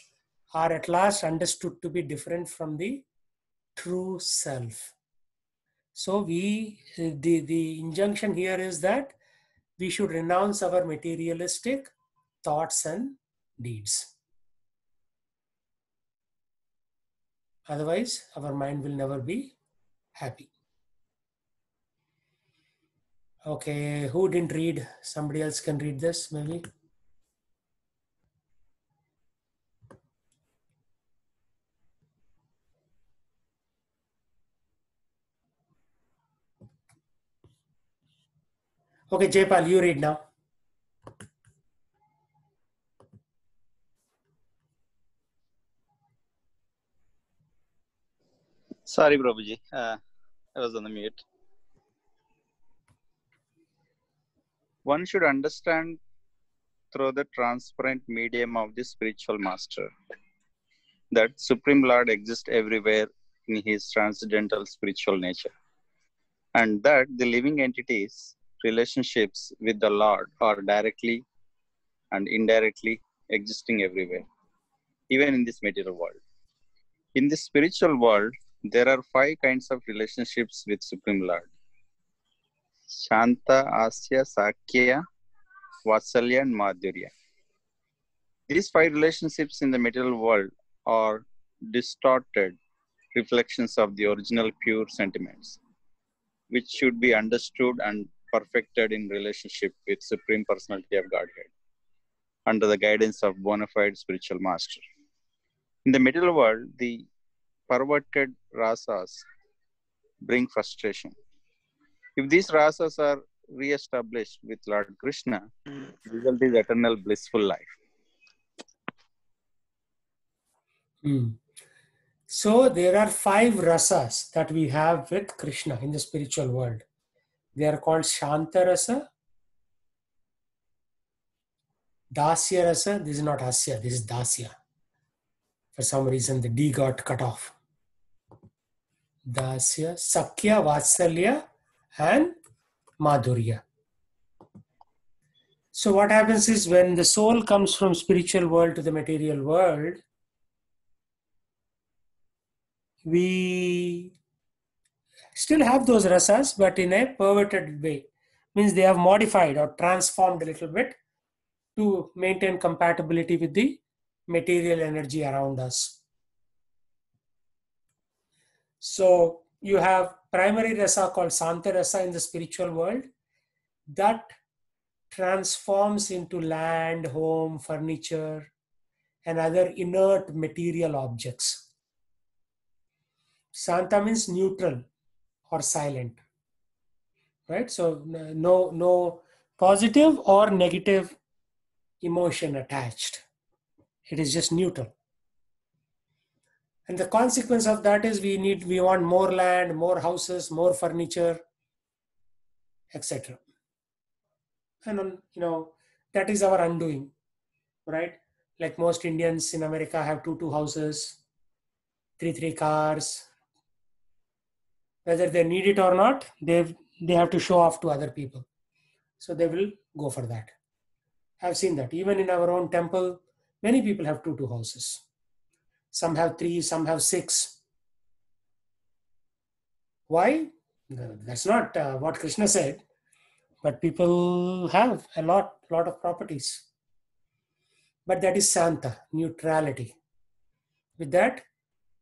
are at last understood to be different from the true self. So the injunction here is that we should renounce our materialistic thoughts and deeds. Otherwise, our mind will never be happy. Okay, who didn't read? Somebody else can read this, maybe. Okay, Jaypal, you read now. Sorry, Prabhuji. I was on the mute. One should understand through the transparent medium of the spiritual master that Supreme Lord exists everywhere in his transcendental spiritual nature, and that the living entities' relationships with the Lord are directly and indirectly existing everywhere, even in this material world. In the spiritual world, there are 5 kinds of relationships with Supreme Lord: Shanta, Asya, Sakya, Vatsalya, and Madhurya. These 5 relationships in the material world are distorted reflections of the original pure sentiments, which should be understood and perfected in relationship with Supreme Personality of Godhead under the guidance of bona fide spiritual master. In the material world, the perverted rasas bring frustration. If these rasas are re-established with Lord Krishna, the result is eternal blissful life. So there are 5 rasas that we have with Krishna in the spiritual world. They are called Shanta Rasa, Dasya Rasa. This is not Asya, this is Dasya. For some reason the D got cut off. Dasya, Sakya, Vatsalya, and Madhurya. So what happens is when the soul comes from spiritual world to the material world, we still have those rasas, but in a perverted way. Means they have modified or transformed a little bit to maintain compatibility with the material energy around us. So you have primary rasa called Santa Rasa in the spiritual world that transforms into land, home, furniture, and other inert material objects. Santa means neutral or silent, right? So no positive or negative emotion attached. It is just neutral. And the consequence of that is we want more land, more houses, more furniture, etc. And that is our undoing, right? Like most Indians in America have 2 houses, 3 cars. Whether they need it or not, they have to show off to other people. So they will go for that. I've seen that. Even in our own temple, many people have 2 houses. Some have 3, some have 6. Why? That's not what Krishna said. But people have a lot of properties. But that is Santa, neutrality. With that,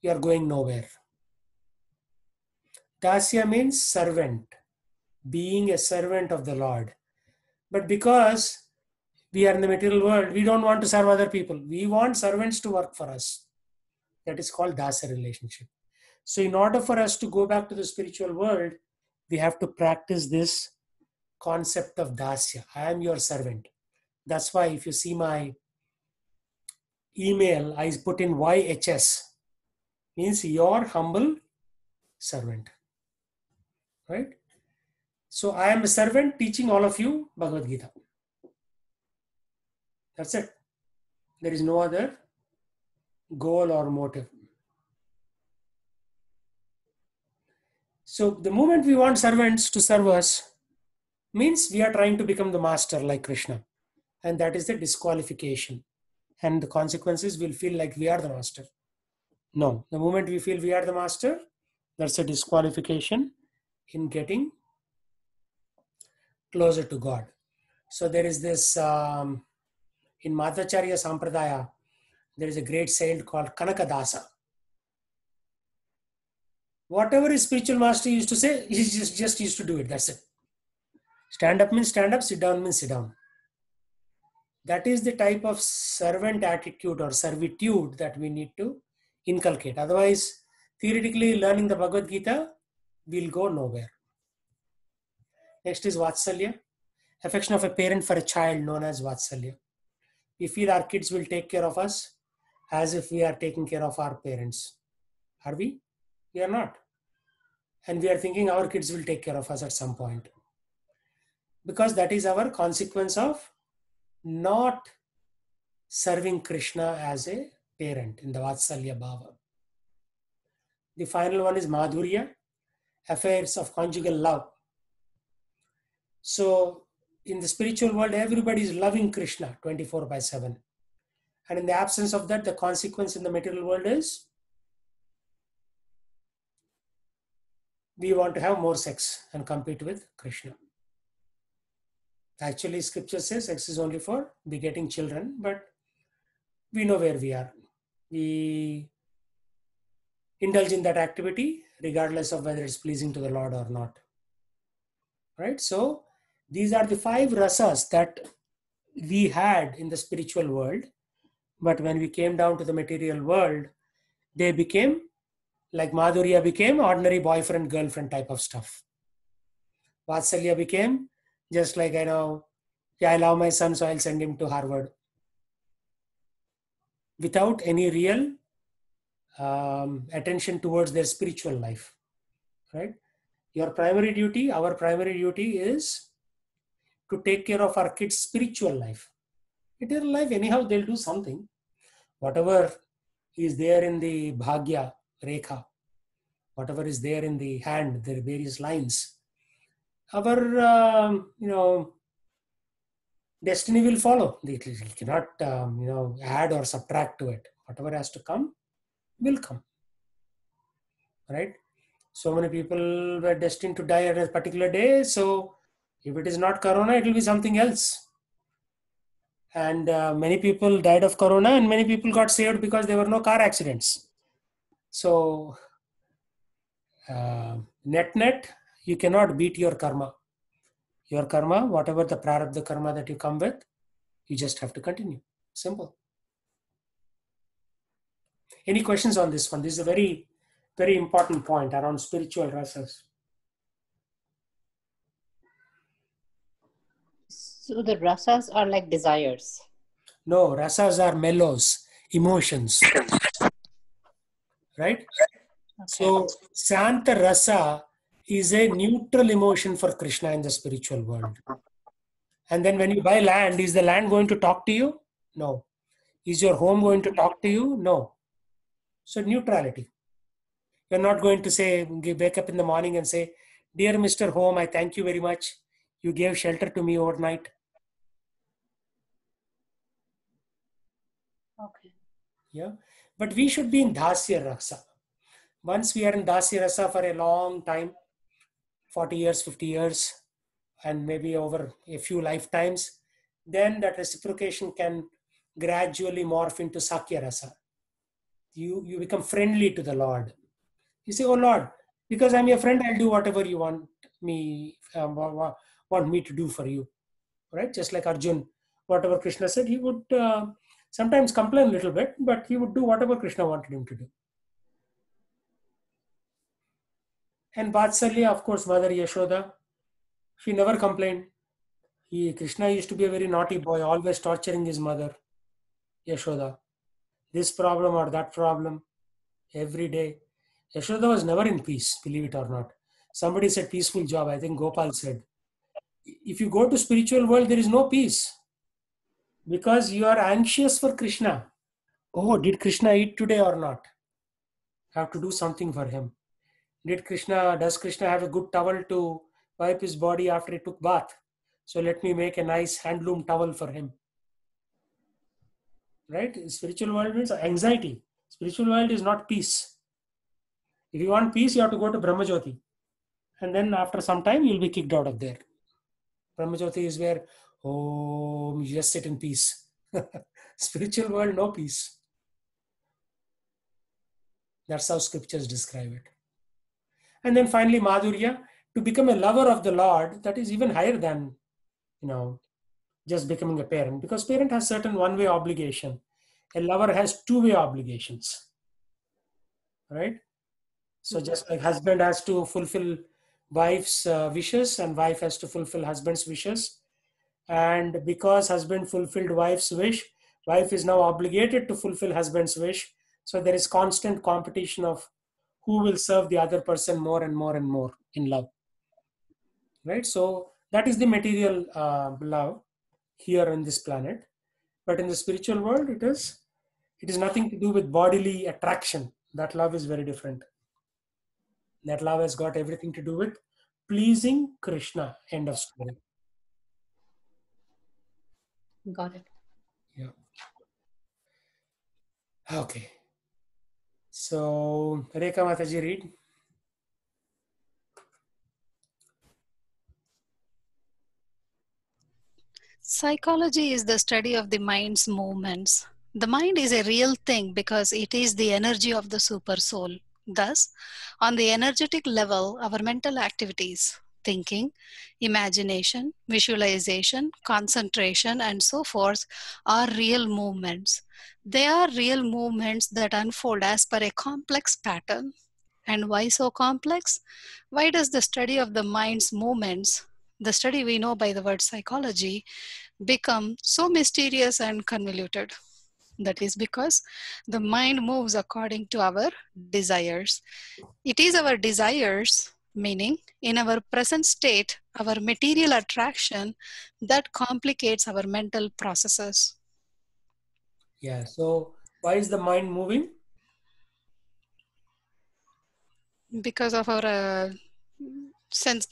you are going nowhere. Dasya means servant, being a servant of the Lord. But because we are in the material world, we don't want to serve other people. We want servants to work for us. That is called Dasa relationship. So in order for us to go back to the spiritual world, we have to practice this concept of Dasya. I am your servant. That's why if you see my email, I put in YHS. Means your humble servant. Right? So I am a servant teaching all of you Bhagavad Gita. That's it. There is no other goal or motive. So the moment we want servants to serve us, means we are trying to become the master like Krishna. And that is the disqualification. And the consequences will feel like we are the master. No, the moment we feel we are the master, that's a disqualification in getting closer to God. So there is this, in Madhacharya Sampradaya, there is a great saint called Kanakadasa. Whatever his spiritual master used to say, he just used to do it. That's it. Stand up means stand up, sit down means sit down. That is the type of servant attitude or servitude that we need to inculcate. Otherwise, theoretically learning the Bhagavad Gita will go nowhere. Next is Vatsalya. Affection of a parent for a child, known as Vatsalya. We feel our kids will take care of us as if we are taking care of our parents. Are we? We are not. And we are thinking our kids will take care of us at some point. Because that is our consequence of not serving Krishna as a parent in the Vatsalya Bhava. The final one is Madhurya, affairs of conjugal love. So in the spiritual world, everybody is loving Krishna 24/7. And in the absence of that, the consequence in the material world is we want to have more sex and compete with Krishna. Actually, scripture says sex is only for begetting children, but we know where we are. We indulge in that activity regardless of whether it's pleasing to the Lord or not. Right? So these are the 5 rasas that we had in the spiritual world, but when we came down to the material world, they became, like Madhurya became ordinary boyfriend, girlfriend type of stuff. Vatsalya became just like, I love my son, so I'll send him to Harvard. Without any real attention towards their spiritual life. Right? Your primary duty, our primary duty is to take care of our kids' spiritual life. Material life, anyhow, they'll do something. Whatever is there in the Bhagya Rekha, whatever is there in the hand, there are various lines. Our, destiny will follow. We cannot, add or subtract to it. Whatever has to come, will come. Right? So many people were destined to die at a particular day. So if it is not Corona, it will be something else. And many people died of Corona and many people got saved because there were no car accidents. So net, you cannot beat your karma. Your karma, whatever the prarabdha karma that you come with, you just have to continue. Simple. Any questions on this one? This is a very, very important point around spiritual rasas. So the rasas are like desires. No, rasas are mellows, emotions. Right? Okay. So Santa Rasa is a neutral emotion for Krishna in the spiritual world. And then when you buy land, is the land going to talk to you? No. Is your home going to talk to you? No. So neutrality. You're not going to say, wake up in the morning and say, dear Mr. Home, I thank you very much. You gave shelter to me overnight. Okay. Yeah. But we should be in Dasya Rasa. Once we are in Dasya Rasa for a long time, 40 years, 50 years, and maybe over a few lifetimes, then that reciprocation can gradually morph into Sakya Rasa. You become friendly to the Lord. You say, oh Lord, because I'm your friend, I'll do whatever you want me to do for you. Right? Just like Arjun, whatever Krishna said, he would sometimes complain a little bit, but he would do whatever Krishna wanted him to do. And Vatsalya, of course, Mother Yashoda, she never complained. Krishna used to be a very naughty boy, always torturing his mother, Yashoda. This problem or that problem, every day. Yashoda was never in peace, believe it or not. Somebody said peaceful job. I think Gopal said. If you go to spiritual world, there is no peace. Because you are anxious for Krishna. Oh, did Krishna eat today or not? Have to do something for him. Does Krishna have a good towel to wipe his body after he took bath? So let me make a nice handloom towel for him. Right? Spiritual world means anxiety. Spiritual world is not peace. If you want peace, you have to go to Brahmajyoti. And then after some time, you'll be kicked out of there. Brahmajyoti is where, oh, you just sit in peace. Spiritual world, no peace. That's how scriptures describe it. And then finally, Madhurya, to become a lover of the Lord, that is even higher than, just becoming a parent, because parent has certain one-way obligation. A lover has two-way obligations, right? So just like husband has to fulfill wife's wishes and wife has to fulfill husband's wishes. And because husband fulfilled wife's wish, wife is now obligated to fulfill husband's wish. So there is constant competition of who will serve the other person more and more and more in love, right? So that is the material love here on this planet. But in the spiritual world, it is nothing to do with bodily attraction. That love is very different. That love has got everything to do with pleasing Krishna. End of story. Got it. Yeah. Okay. So, Rekha Mataji, read. Psychology is the study of the mind's movements. The mind is a real thing because it is the energy of the super soul. Thus, on the energetic level, our mental activities, thinking, imagination, visualization, concentration, and so forth, are real movements. They are real movements that unfold as per a complex pattern. And why so complex? Why does the study of the mind's movements, the study we know by the word psychology, become so mysterious and convoluted? That is because the mind moves according to our desires. It is our desires, meaning in our present state, our material attraction, that complicates our mental processes. Yeah. So, why is the mind moving? Because of our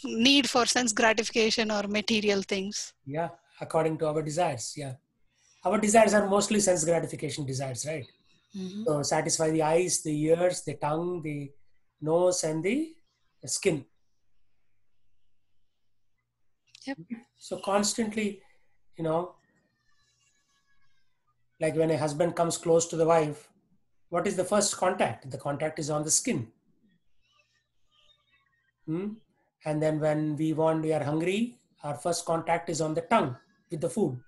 need for sense gratification or material things. Yeah. According to our desires. Yeah. Our desires are mostly sense gratification desires, right? Mm-hmm. So, satisfy the eyes, the ears, the tongue, the nose, and the skin. Yep. So, constantly, like when a husband comes close to the wife, what is the first contact? The contact is on the skin. And then when we are hungry, our first contact is on the tongue with the food.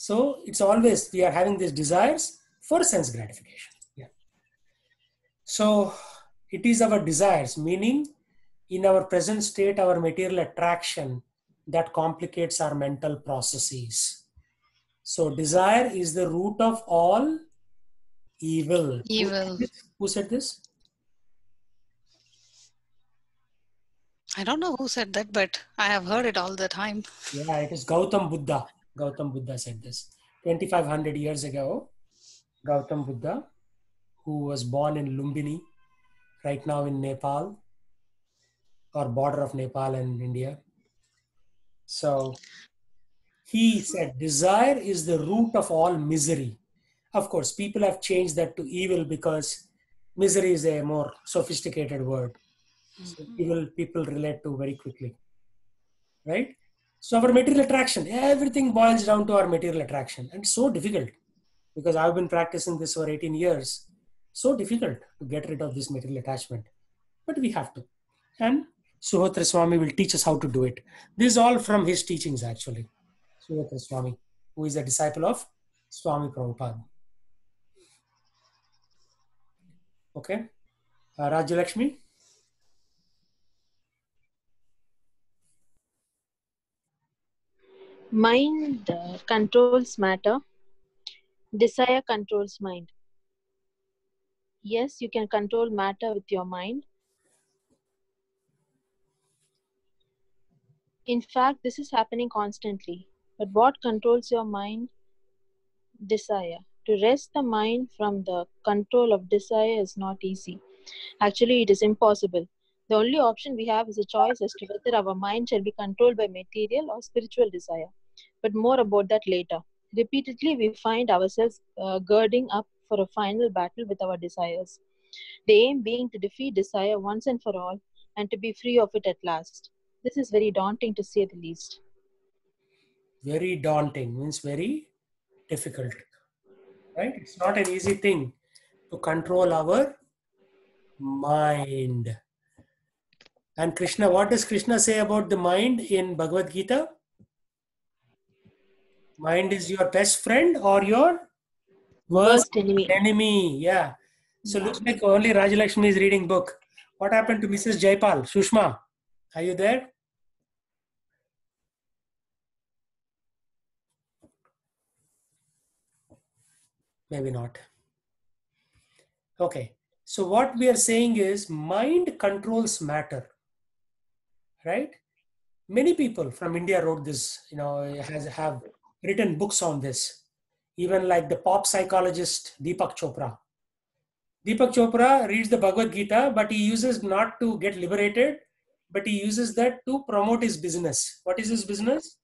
So it's always, we are having these desires for sense gratification. Yeah. So it is our desires, meaning in our present state, our material attraction, that complicates our mental processes. So desire is the root of all evil. Evil. Who said this? I don't know who said that, but I have heard it all the time. Yeah, it is Gautam Buddha. Gautam Buddha said this 2,500 years ago. Gautam Buddha, who was born in Lumbini, right now in Nepal, or border of Nepal and India. So he said, desire is the root of all misery. Of course, people have changed that to evil because misery is a more sophisticated word. So evil people relate to very quickly, right? So our material attraction, everything boils down to our material attraction. And it's so difficult because I've been practicing this for 18 years. So difficult to get rid of this material attachment, but we have to. And Suhotra Swami will teach us how to do it. This is all from his teachings actually. Suhotra Swami, who is a disciple of Swami Prabhupada. Okay. Rajya Lakshmi. Mind controls matter. Desire controls mind. Yes, you can control matter with your mind. In fact, this is happening constantly. But what controls your mind? Desire. To wrest the mind from the control of desire is not easy. Actually, it is impossible. The only option we have is a choice as to whether our mind shall be controlled by material or spiritual desire. But more about that later. Repeatedly, we find ourselves girding up for a final battle with our desires. The aim being to defeat desire once and for all and to be free of it at last. This is very daunting to say the least. Very daunting means very difficult, right? It's not an easy thing to control our mind. And Krishna, what does Krishna say about the mind in Bhagavad Gita? Mind is your best friend or your worst enemy. Yeah. So looks like only Rajalakshmi is reading book. What happened to Mrs. Jaipal? Sushma, are you there? Maybe not. Okay. So what we are saying is mind controls matter, right? Many people from India wrote this, have written books on this. Even like the pop psychologist Deepak Chopra. Deepak Chopra reads the Bhagavad Gita, but he uses not to get liberated, but he uses that to promote his business. What is his business?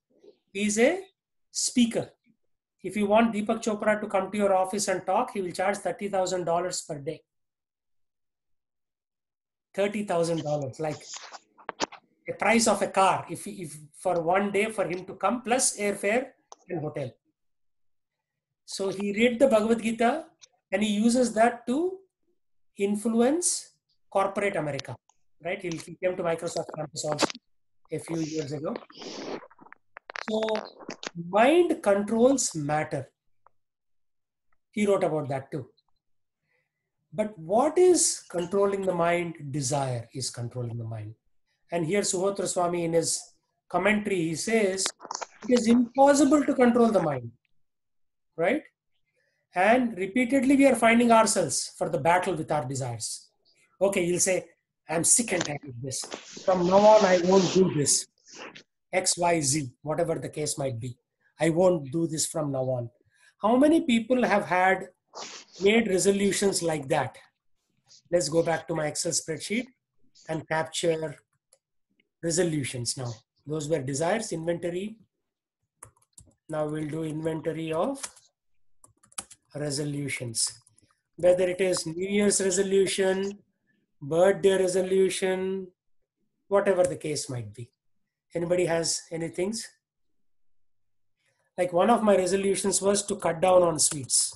He is a speaker. If you want Deepak Chopra to come to your office and talk, he will charge $30,000 per day. $30,000, like a price of a car. If for one day for him to come plus airfare and hotel. So he read the Bhagavad Gita and he uses that to influence corporate America, right? He came to Microsoft campus also a few years ago. So mind controls matter. He wrote about that too. But what is controlling the mind? Desire is controlling the mind. And here Suhotra Swami in his commentary, he says, it is impossible to control the mind, right? And repeatedly we are finding ourselves for the battle with our desires. Okay, you'll say, I'm sick and tired of this. From now on, I won't do this. X, Y, Z, whatever the case might be. I won't do this from now on. How many people have made resolutions like that? Let's go back to my Excel spreadsheet and capture resolutions now. Those were desires, inventory. Now we'll do inventory of resolutions. Whether it is New Year's resolution, birthday resolution, whatever the case might be. Anybody has any things? Like one of my resolutions was to cut down on sweets,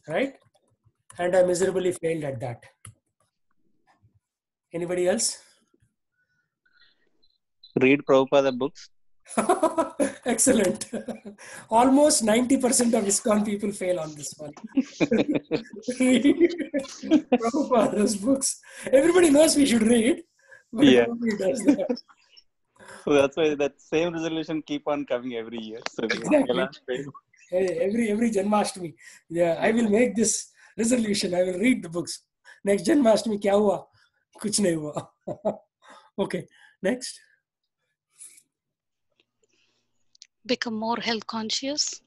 right? And I miserably failed at that. Anybody else? Read Prabhupada books. Excellent. Almost 90% of ISKCON people fail on this one. Prabhupada's books. Everybody knows we should read, but nobody does that. So that's why that same resolution keep on coming every year. So exactly. Every Janmashtami, yeah, I will make this resolution. I will read the books. Next Janmashtami, kya hua? Kuch nahi hua. Okay, next. Become more health conscious.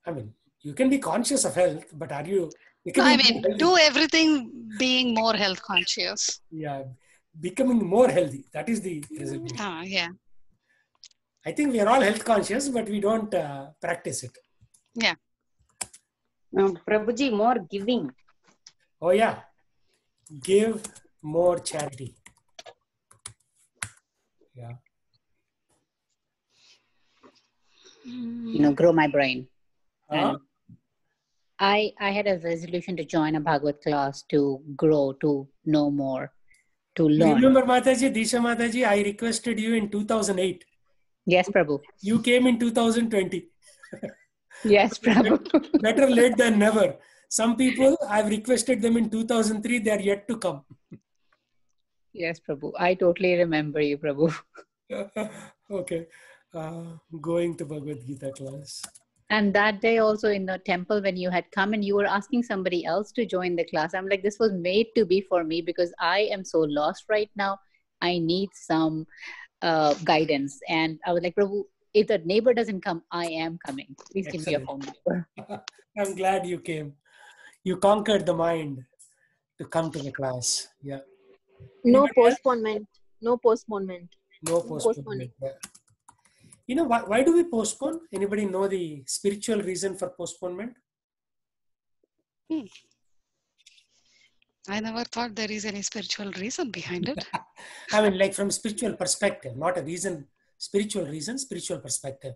I mean, you can be conscious of health, but are you? Do everything being more health conscious. Yeah. Becoming more healthy. That is the resolution. Yeah. I think we are all health conscious, but we don't practice it. Yeah. Prabhuji, more giving. Oh yeah. Give more charity. Yeah. Grow my brain. And I had a resolution to join a Bhagavad class to grow, to know more. To learn. Remember, Mataji, Disha Mataji, I requested you in 2008. Yes, Prabhu. You came in 2020. Yes, Prabhu. Better late than never. Some people, I've requested them in 2003, they are yet to come. Yes, Prabhu. I totally remember you, Prabhu. Okay. Going to Bhagavad Gita class. And that day also in the temple when you had come and you were asking somebody else to join the class, I'm like, this was made to be for me because I am so lost right now. I need some guidance. And I was like, Prabhu, if the neighbor doesn't come, I am coming. Please give me your phone number. I'm glad you came. You conquered the mind to come to the class. Yeah. No Anybody else? postponement. No postponement. No postponement. Yeah. You know, why do we postpone? Anybody know the spiritual reason for postponement? I never thought there is any spiritual reason behind it. I mean, like from spiritual perspective, not a reason, spiritual reason, spiritual perspective.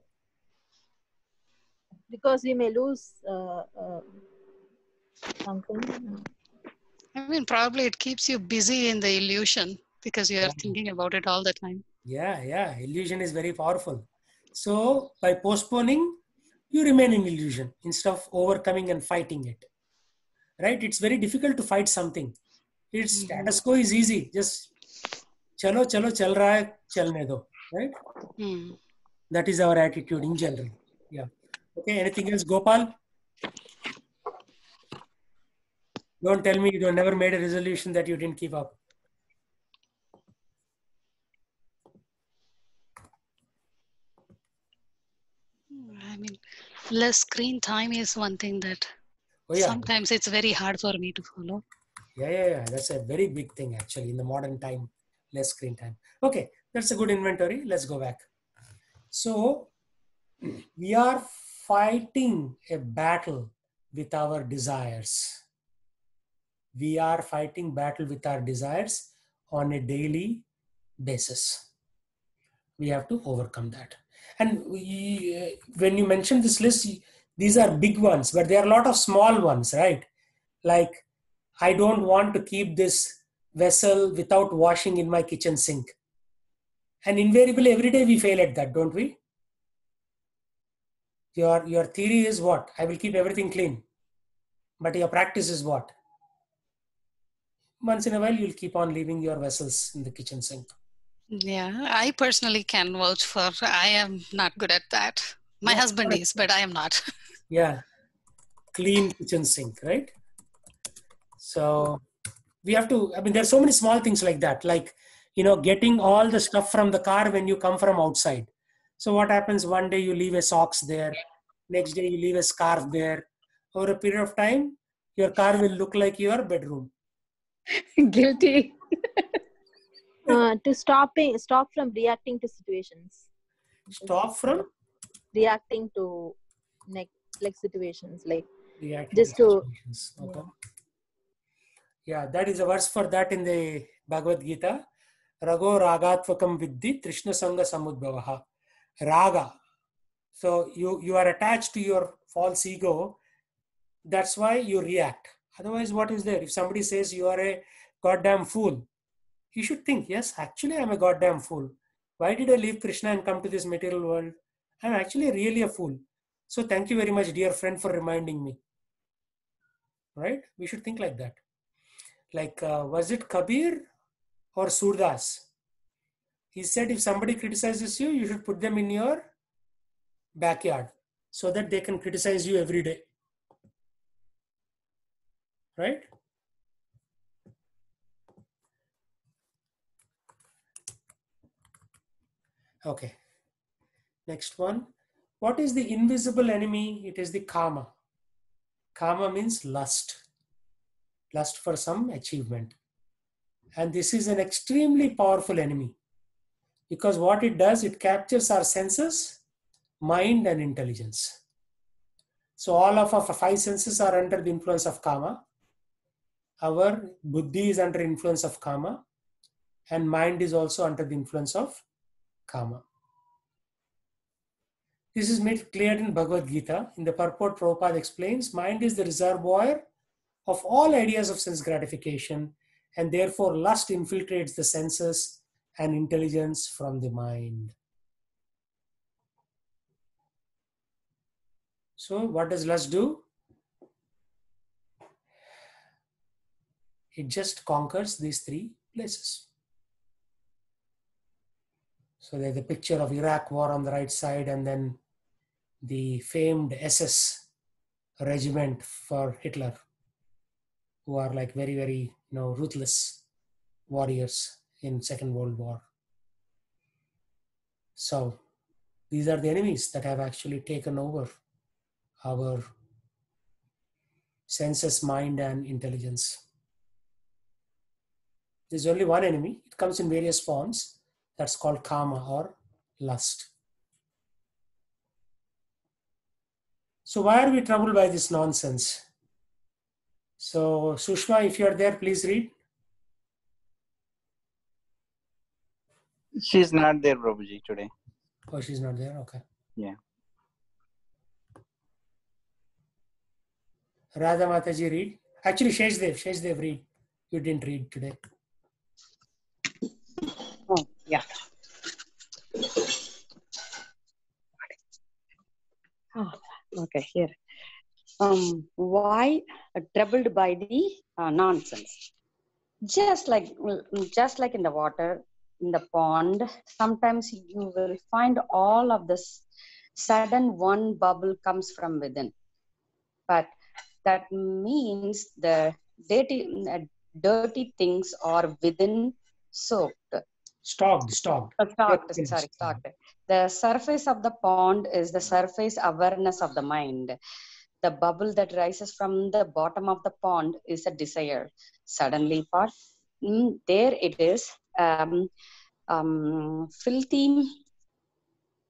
Because we may lose something. I mean, probably it keeps you busy in the illusion because you are thinking about it all the time. Yeah. Illusion is very powerful. So by postponing, you remain in illusion instead of overcoming and fighting it. Right? It's very difficult to fight something. Its status quo is easy. Just chalo chal raha hai, chalne do. Right? That is our attitude in general. Yeah. Okay. Anything else, Gopal? Don't tell me you never made a resolution that you didn't keep up. I mean, less screen time is one thing that sometimes it's very hard for me to follow. Yeah. That's a very big thing actually in the modern time, less screen time. Okay, that's a good inventory. Let's go back. So we are fighting a battle with our desires. We are fighting battle with our desires on a daily basis. We have to overcome that. And when you mention this list, these are big ones, but there are a lot of small ones, right? Like, I don't want to keep this vessel without washing in my kitchen sink. And invariably, every day we fail at that, don't we? Your theory is what? I will keep everything clean. But your practice is what? Once in a while, you'll keep on leaving your vessels in the kitchen sink. Yeah, I personally can vouch for, I am not good at that. My husband is, but I am not. Yeah. Clean kitchen sink, right? So we have to, I mean, there's so many small things like that, like, getting all the stuff from the car when you come from outside. So what happens, one day you leave a socks there, next day you leave a scarf there. Over a period of time, your car will look like your bedroom. Guilty. To stop from reacting to situations. Stop from reacting to like situations, like reacting just to to situations. Okay. Yeah, that is a verse for that in the Bhagavad Gita. Rago ragattvakam viddhi trishna sanga samudbhavaha. Raga. So you are attached to your false ego. That's why you react. Otherwise, what is there? If somebody says you are a goddamn fool, you should think, yes, actually I'm a goddamn fool. Why did I leave Krishna and come to this material world? I'm actually really a fool. So thank you very much, dear friend, for reminding me. Right? We should think like that. Like, was it Kabir or Surdas? He said, if somebody criticizes you, you should put them in your backyard so that they can criticize you every day. Right? Okay. Next one. What is the invisible enemy? It is the karma. Karma means lust. Lust for some achievement. And this is an extremely powerful enemy because what it does, it captures our senses, mind, and intelligence. So all of our 5 senses are under the influence of karma. Our buddhi is under influence of karma, and mind is also under the influence of karma. This is made clear in Bhagavad Gita. In the purport, Prabhupada explains, mind is the reservoir of all ideas of sense gratification, and therefore lust infiltrates the senses and intelligence from the mind. So what does lust do? It just conquers these 3 places. So there's the picture of Iraq war on the right side, and then the famed SS regiment for Hitler, who are like very, very, ruthless warriors in Second World War. So these are the enemies that have actually taken over our senses, mind, and intelligence. There's only one enemy. It comes in various forms. That's called kama or lust. So why are we troubled by this nonsense? So Sushma, if you are there, please read. She's not there, Prabhuji, today. Oh, she's not there. Okay. Yeah. Radha Mataji, read. Actually, Sheshdev, read. You didn't read today. Oh, yeah. Oh, okay, here. Why troubled by the nonsense? Just like in the water, in the pond, sometimes you will find all of this sudden one bubble comes from within. But that means the dirty things are within soaked. Stocked. The surface of the pond is the surface awareness of the mind. The bubble that rises from the bottom of the pond is a desire. Suddenly, there it is,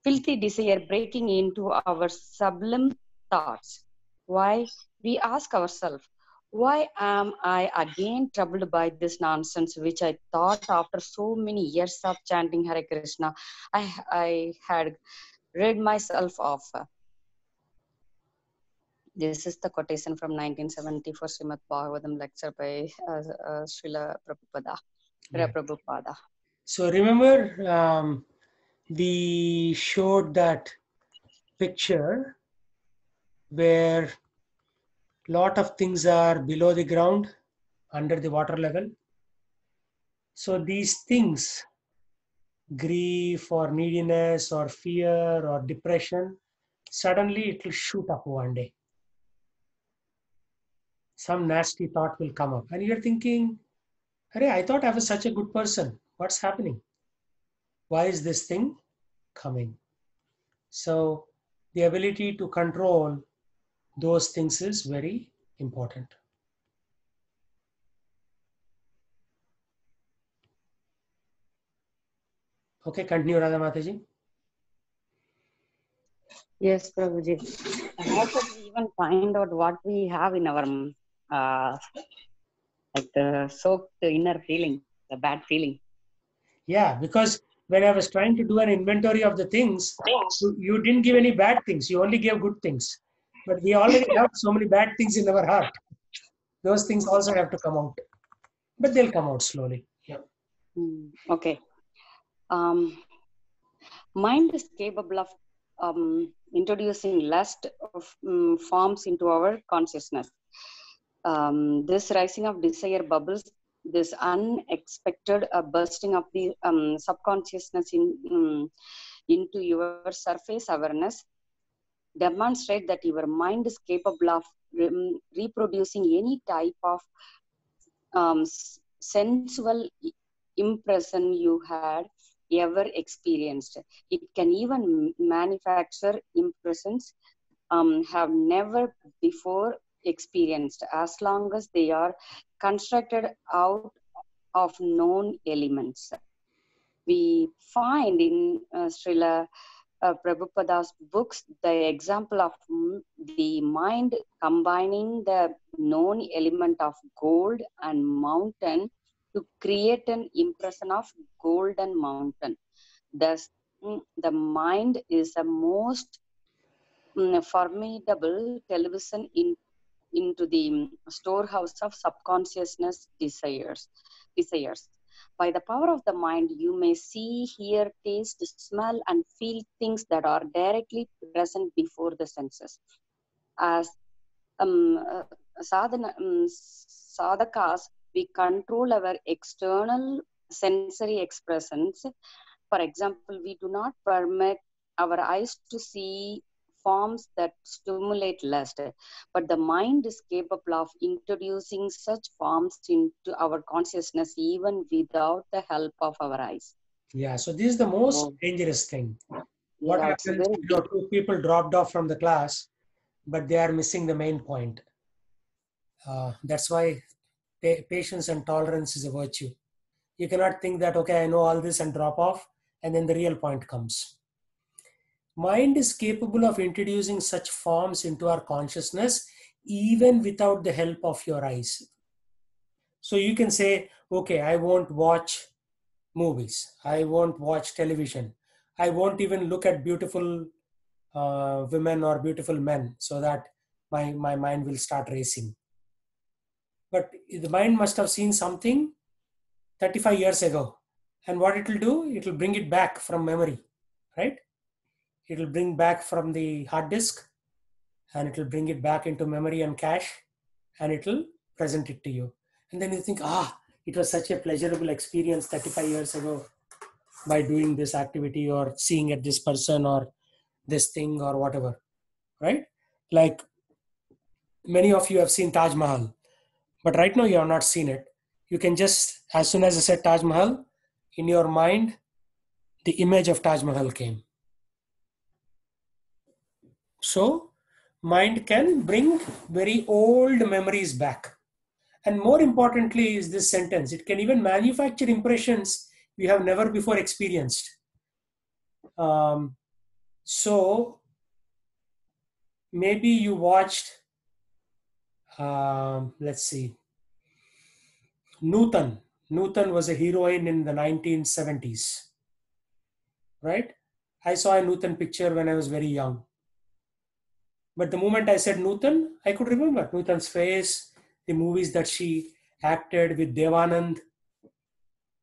filthy desire breaking into our sublime thoughts. Why? We ask ourselves, why am I again troubled by this nonsense which I thought after so many years of chanting Hare Krishna, I had rid myself of? This is the quotation from 1974 Srimad Bhagavatam lecture by Srila Prabhupada. Yeah. Prabhupada. So remember, we showed that picture where a lot of things are below the ground, under the water level. So these things, grief or neediness or fear or depression, suddenly it will shoot up one day. Some nasty thought will come up and you're thinking, "Arey, I thought I was such a good person. What's happening? Why is this thing coming?" So the ability to control those things is very important. Okay, continue, Radha Mataji. Yes, Prabhuji. How could we even find out what we have in our like the soaked inner feeling, the bad feeling? Yeah, because when I was trying to do an inventory of the things, you didn't give any bad things. You only gave good things. But we already have so many bad things in our heart. Those things also have to come out. But they'll come out slowly. Yeah. Okay. Mind is capable of introducing lust of forms into our consciousness. This rising of desire bubbles, this unexpected bursting of the subconsciousness into your surface awareness demonstrate that your mind is capable of reproducing any type of sensual impression you had ever experienced. It can even manufacture impressions have never before experienced, as long as they are constructed out of known elements. We find in Srila Prabhupada's books the example of the mind combining the known element of gold and mountain to create an impression of golden mountain. Thus, the mind is a most formidable television into the storehouse of subconsciousness desires. By the power of the mind, you may see, hear, taste, smell, and feel things that are directly present before the senses. As sadhakas, we control our external sensory expressions. For example, we do not permit our eyes to see forms that stimulate lust, but the mind is capable of introducing such forms into our consciousness even without the help of our eyes. Yeah, so this is the most dangerous thing. What Yeah, happens, two people dropped off from the class, but they are missing the main point. That's why patience and tolerance is a virtue. You cannot think that, okay, I know all this and drop off, and then the real point comes. Mind is capable of introducing such forms into our consciousness even without the help of your eyes. So you can say, okay, I won't watch movies. I won't watch television. I won't even look at beautiful women or beautiful men, so that my mind will start racing. But the mind must have seen something 35 years ago. And what it will do, it will bring it back from memory, right? It will bring back from the hard disk, and it will bring it back into memory and cache, and it will present it to you. And then you think, it was such a pleasurable experience 35 years ago by doing this activity or seeing at this person or this thing or whatever, right? Like many of you have seen Taj Mahal, but right now you have not seen it. You can just, as soon as I said Taj Mahal, in your mind, the image of Taj Mahal came. So mind can bring very old memories back. And more importantly is this sentence, it can even manufacture impressions we have never before experienced. So maybe you watched, let's see, Nutan. Nutan was a heroine in the 1970s, right? I saw a Nutan picture when I was very young. But the moment I said Nutan, I could remember Nutan's face, the movies that she acted with Devanand.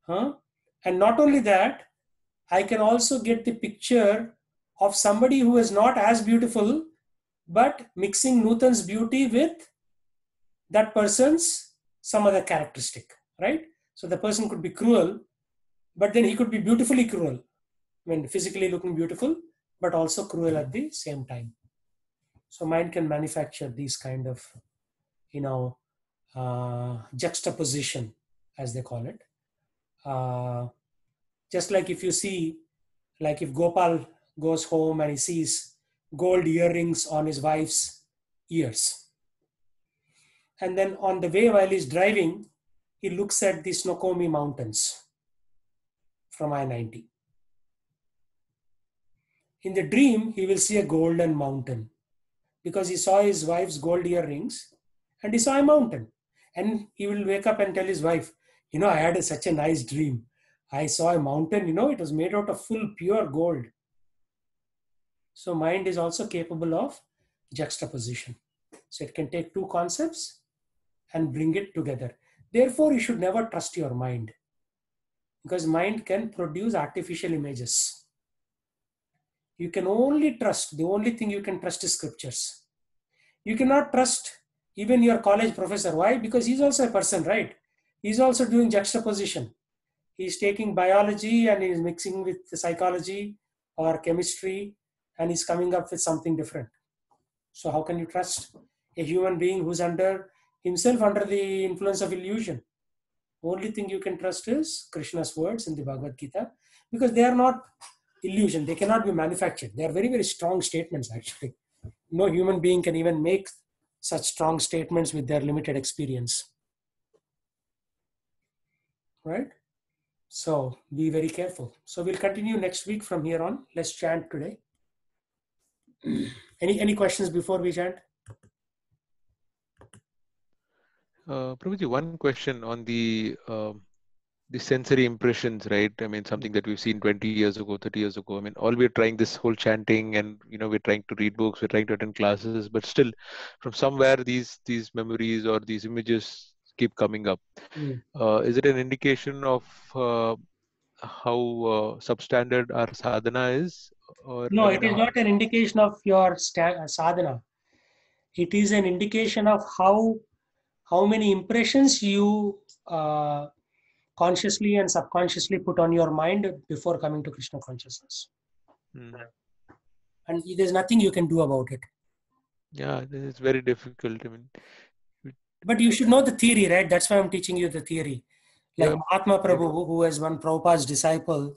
And not only that, I can also get the picture of somebody who is not as beautiful, but mixing Nutan's beauty with that person's some other characteristic, right? So the person could be cruel, but then he could be beautifully cruel. I mean, physically looking beautiful, but also cruel at the same time. So mind can manufacture these kind of, juxtaposition, as they call it. Just like if you see, like if Gopal goes home and he sees gold earrings on his wife's ears. And then on the way while he's driving, he looks at the Snoqualmie Mountains from I-90. In the dream, he will see a golden mountain because he saw his wife's gold earrings and he saw a mountain. And he will wake up and tell his wife, I had such a nice dream. I saw a mountain, it was made out of full pure gold. So mind is also capable of juxtaposition. So it can take two concepts and bring it together. Therefore, you should never trust your mind, because mind can produce artificial images. You can only trust, the only thing you can trust is scriptures. You cannot trust even your college professor. Why? Because he's also a person, right? He's also doing juxtaposition. He's taking biology and he's mixing with psychology or chemistry, and he's coming up with something different. So how can you trust a human being who's himself under the influence of illusion? Only thing you can trust is Krishna's words in the Bhagavad Gita, because they are not illusion. They cannot be manufactured. They are very, very strong statements, actually. No human being can even make such strong statements with their limited experience. Right? So be very careful. So we'll continue next week from here on. Let's chant today. Any questions before we chant? Prabhuji, one question on the sensory impressions, right? I mean, something that we've seen 20 years ago, 30 years ago. I mean, all we're trying this whole chanting, and we're trying to read books, we're trying to attend classes, but still, from somewhere, these memories or these images keep coming up. Is it an indication of how substandard our sadhana is? Or no, it is not an indication of your sadhana. It is an indication of how many impressions you consciously and subconsciously put on your mind before coming to Krishna consciousness. And there's nothing you can do about it. Yeah, it's very difficult. I mean, but you should know the theory, right? That's why I'm teaching you the theory. Like Mahatma Prabhu, who was one Prabhupada's disciple,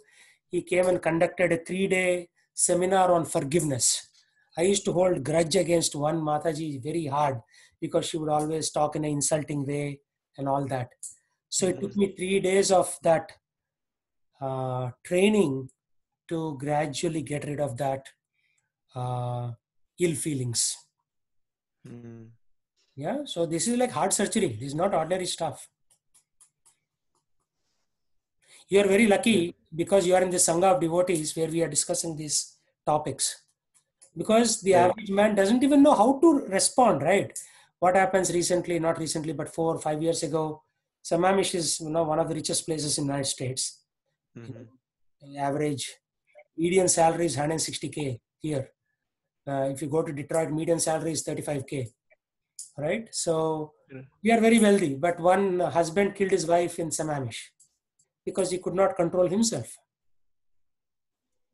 he came and conducted a 3-day seminar on forgiveness. I used to hold grudge against one Mataji very hard, because she would always talk in an insulting way and all that. So it took me 3 days of that training to gradually get rid of that ill feelings. Yeah, so this is like heart surgery. This is not ordinary stuff. You are very lucky because you are in the Sangha of devotees where we are discussing these topics. Because the average man doesn't even know how to respond, right? What happens recently, not recently, but 4 or 5 years ago, Sammamish is one of the richest places in the United States. Average median salary is 160K here. If you go to Detroit, median salary is 35K, right? So we are very wealthy, but one husband killed his wife in Sammamish because he could not control himself.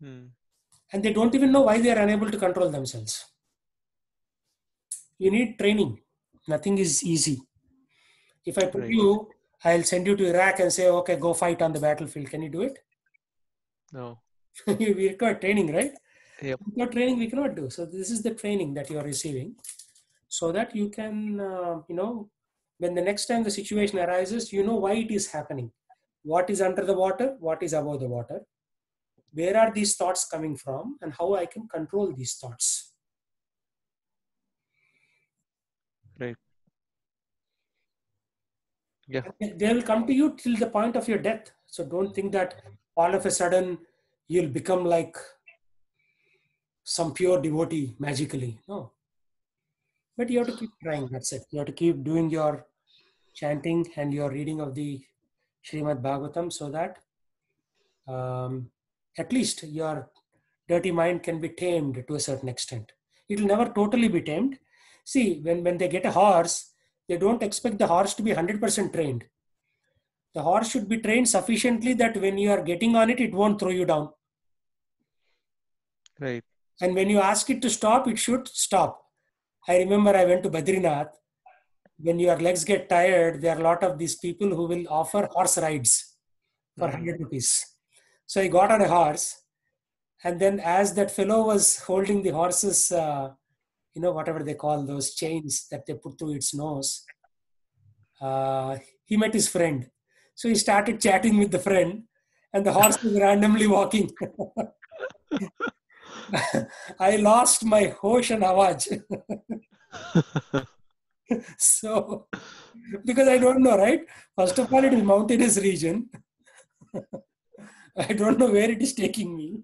And they don't even know why they are unable to control themselves. You need training. Nothing is easy. If I put you, I'll send you to Iraq and say, okay, go fight on the battlefield. Can you do it? No. We require training, right? Yep. Without training, we cannot do. So this is the training that you are receiving so that you can, when the next time the situation arises, you know why it is happening. What is under the water? What is above the water? Where are these thoughts coming from and how I can control these thoughts? Right. Yeah. They will come to you till the point of your death. So don't think that all of a sudden you'll become like some pure devotee magically. No. But you have to keep trying. That's it. You have to keep doing your chanting and your reading of the Srimad Bhagavatam so that at least your dirty mind can be tamed to a certain extent. It will never totally be tamed. See, when they get a horse, they don't expect the horse to be 100% trained. The horse should be trained sufficiently that when you are getting on it, it won't throw you down. Right. And when you ask it to stop, it should stop. I remember I went to Badrinath. When your legs get tired, there are a lot of these people who will offer horse rides for 100 rupees. So I got on a horse. And then as that fellow was holding the horse's, whatever they call those chains that they put through its nose, he met his friend. So he started chatting with the friend and the horse was randomly walking. I lost my hosh and awaj. So, because I don't know, right? First of all, it is mountainous region. I don't know where it is taking me.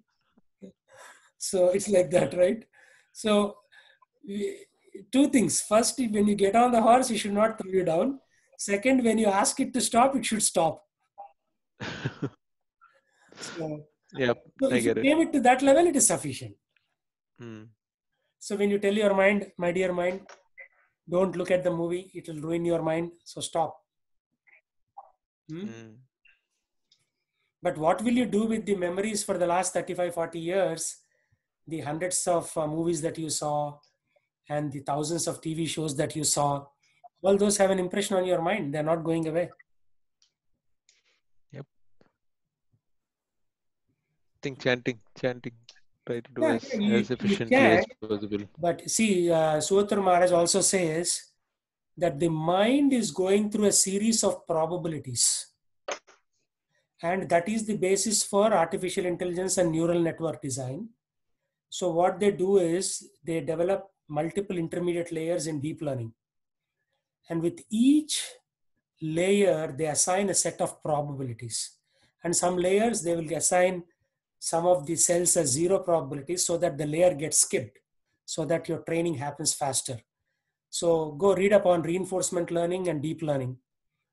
So it's like that, right? So two things. First, when you get on the horse, it should not throw you down. Second, when you ask it to stop, it should stop. So if you tame it to that level, it is sufficient. So when you tell your mind, my dear mind, don't look at the movie, it will ruin your mind, so stop. But what will you do with the memories for the last 35, 40 years, the hundreds of movies that you saw and the thousands of TV shows that you saw? All those have an impression on your mind. They're not going away. Yep. I think chanting. Try to do as efficiently as possible. But see, Suatra Maharaj also says that the mind is going through a series of probabilities. And that is the basis for artificial intelligence and neural network design. So what they do is they develop multiple intermediate layers in deep learning. And with each layer, they assign a set of probabilities. And some layers, they will assign some of the cells as 0 probabilities so that the layer gets skipped, so that your training happens faster. So go read up on reinforcement learning and deep learning.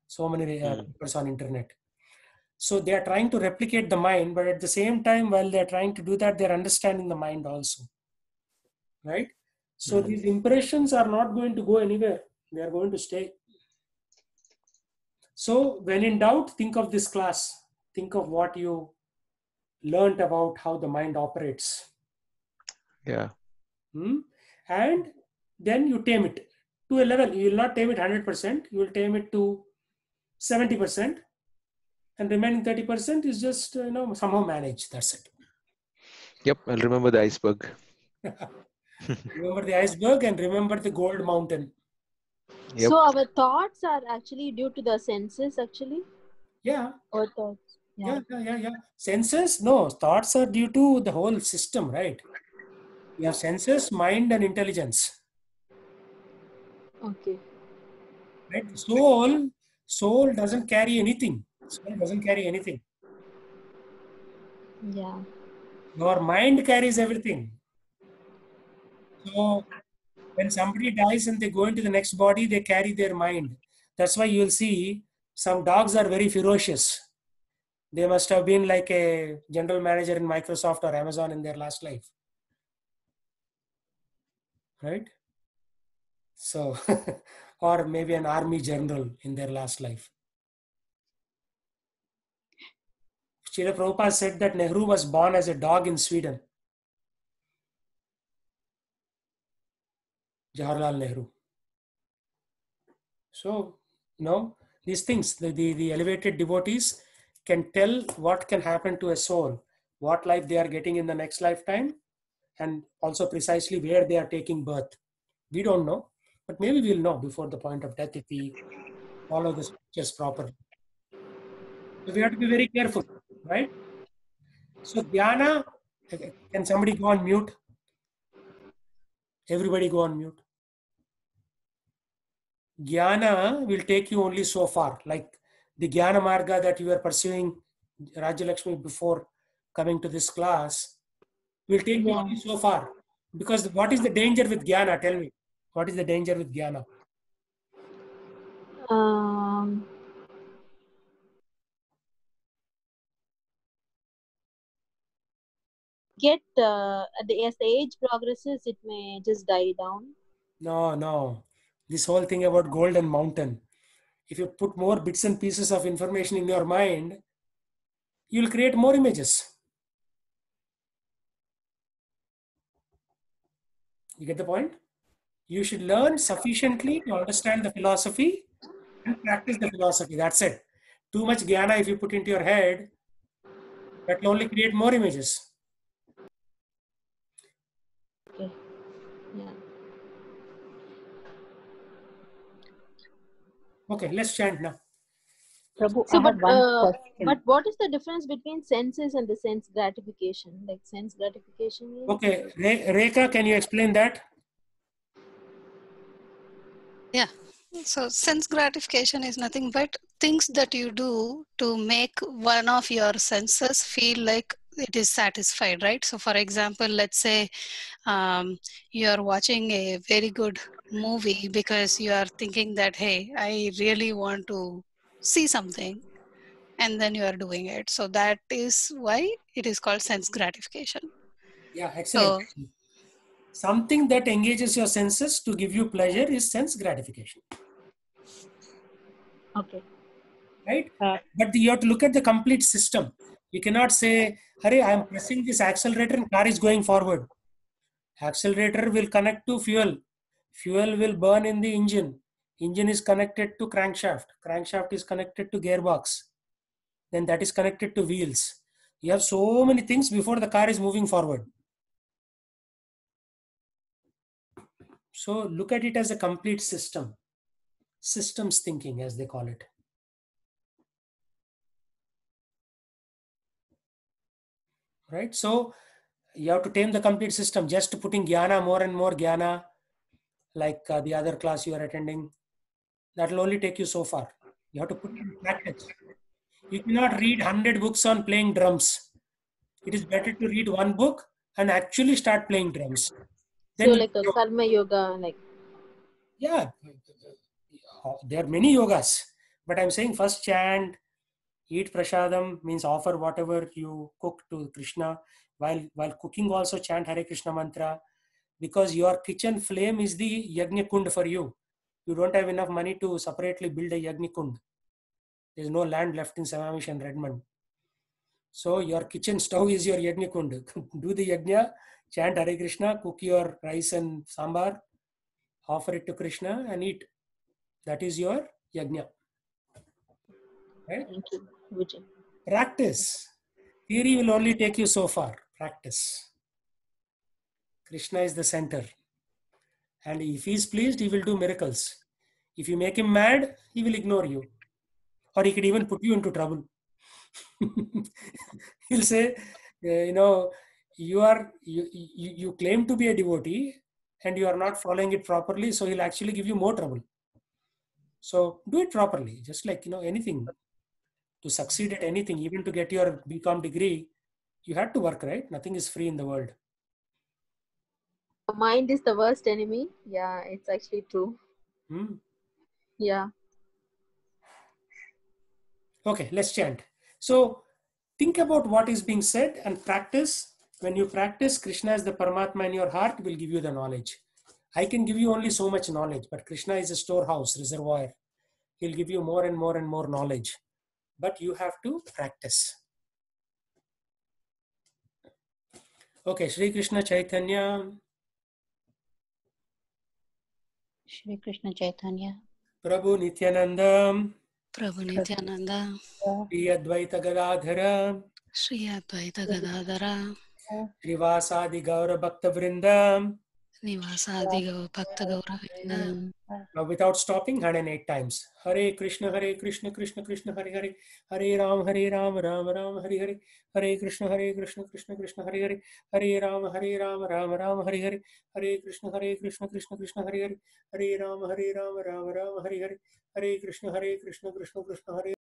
So many papers on internet. So they are trying to replicate the mind, but at the same time, while they're trying to do that, they're understanding the mind also. Right? So these impressions are not going to go anywhere. They are going to stay. So when in doubt, think of this class. Think of what you learned about how the mind operates. Yeah. And then you tame it to a level. You will not tame it 100%. You will tame it to 70%. And remaining 30% is just, somehow manage. That's it. Yep. I'll remember the iceberg. Remember the iceberg and remember the gold mountain. Yep. So our thoughts are actually due to the senses, actually, Yeah. or thoughts. Yeah. Senses, no, thoughts are due to the whole system, right? You have senses, mind, and intelligence. Okay. Right? Soul doesn't carry anything. Soul doesn't carry anything. Yeah. Your mind carries everything. So when somebody dies and they go into the next body, they carry their mind. That's why you'll see some dogs are very ferocious. They must have been like a general manager in Microsoft or Amazon in their last life. Right? So, or maybe an army general in their last life. Srila Prabhupada said that Nehru was born as a dog in Sweden. Jawaharlal Nehru. So, these things, the elevated devotees can tell what can happen to a soul, what life they are getting in the next lifetime, and also precisely where they are taking birth. We don't know, but maybe we'll know before the point of death if we follow the scriptures properly. So we have to be very careful, right? So dhyana, can somebody go on mute? Everybody go on mute. Jnana will take you only so far, like the Jnana Marga that you were pursuing, Rajya Lakshmi, before coming to this class, will take you only so far. Because what is the danger with Jnana? Tell me. What is the danger with Jnana? As the age progresses, it may just die down. No. This whole thing about golden mountain. If you put more bits and pieces of information in your mind, you'll create more images. You get the point? You should learn sufficiently to understand the philosophy and practice the philosophy. That's it. Too much jnana, if you put into your head, that will only create more images. Okay. Yeah. Okay, let's chant now. Prabhu, So, I have one question. but what is the difference between senses and the sense gratification? Like sense gratification means? Okay, Rekha, can you explain that? Yeah. So sense gratification is nothing but things that you do to make one of your senses feel like it is satisfied, right? So for example, let's say you're watching a very good movie because you are thinking that, hey, I really want to see something, and then you are doing it. So that is why it is called sense gratification. Yeah, excellent. So, Something that engages your senses to give you pleasure is sense gratification. Okay. Right? But you have to look at the complete system. You cannot say, Hare, I am pressing this accelerator and car is going forward. Accelerator will connect to fuel. Fuel will burn in the engine. Engine is connected to crankshaft. Crankshaft is connected to gearbox. Then that is connected to wheels. You have so many things before the car is moving forward. So look at it as a complete system. Systems thinking, as they call it. Right? So you have to tame the complete system. Just putting jnana, more and more jnana, like the other class you are attending, that will only take you so far. You have to put it in practice. You cannot read 100 books on playing drums. It is better to read one book and actually start playing drums. Then So like a karma yoga, like. Yeah, there are many yogas, but I'm saying first chant, eat prasadam, means offer whatever you cook to Krishna. While cooking also chant Hare Krishna mantra, because your kitchen flame is the yajna kund for you. You don't have enough money to separately build a yajna kund. There's no land left in Savamish and Redmond. So your kitchen stove is your yajna kund. Do the yajna, chant Hare Krishna, cook your rice and sambar, offer it to Krishna and eat. That is your yajna. Right? Thank you, Vijay. Practice. Theory will only take you so far. Practice. Krishna is the center. And if he is pleased, he will do miracles. If you make him mad, he will ignore you, or he could even put you into trouble. He'll say, you claim to be a devotee and you are not following it properly, so he'll actually give you more trouble. So do it properly, just like anything. To succeed at anything, even to get your BCom degree, you had to work, right? Nothing is free in the world. Mind is the worst enemy. Yeah, it's actually true. Yeah. Okay, let's chant. So think about what is being said and practice. When you practice, Krishna is the Paramatma in your heart, will give you the knowledge. I can give you only so much knowledge, but Krishna is a storehouse, reservoir. He'll give you more and more and more knowledge. But you have to practice. Okay, Shri Krishna Chaitanya. Shri Krishna Chaitanya. Prabhu Nityananda. Prabhu Nityananda. Shri Advaita Gadadhara. Shri Advaita Gadadhara. Srivasadi Gaura Bhakta Vrinda. Nivasadi Bhakta Gauravinda. Now without stopping, 108 times. Hare Krishna, Krishna Krishna, Hare Hare. Hare Ram, Ram Ram, Hare Hare. Hare Krishna, Krishna Krishna, Hare Hare. Hare Ram, Ram Ram, Hare Hare. Hare Krishna, Krishna Krishna, Hare Hare. Hare Ram, Ram Ram, Hare Hare. Hare Krishna, Krishna Krishna, Hare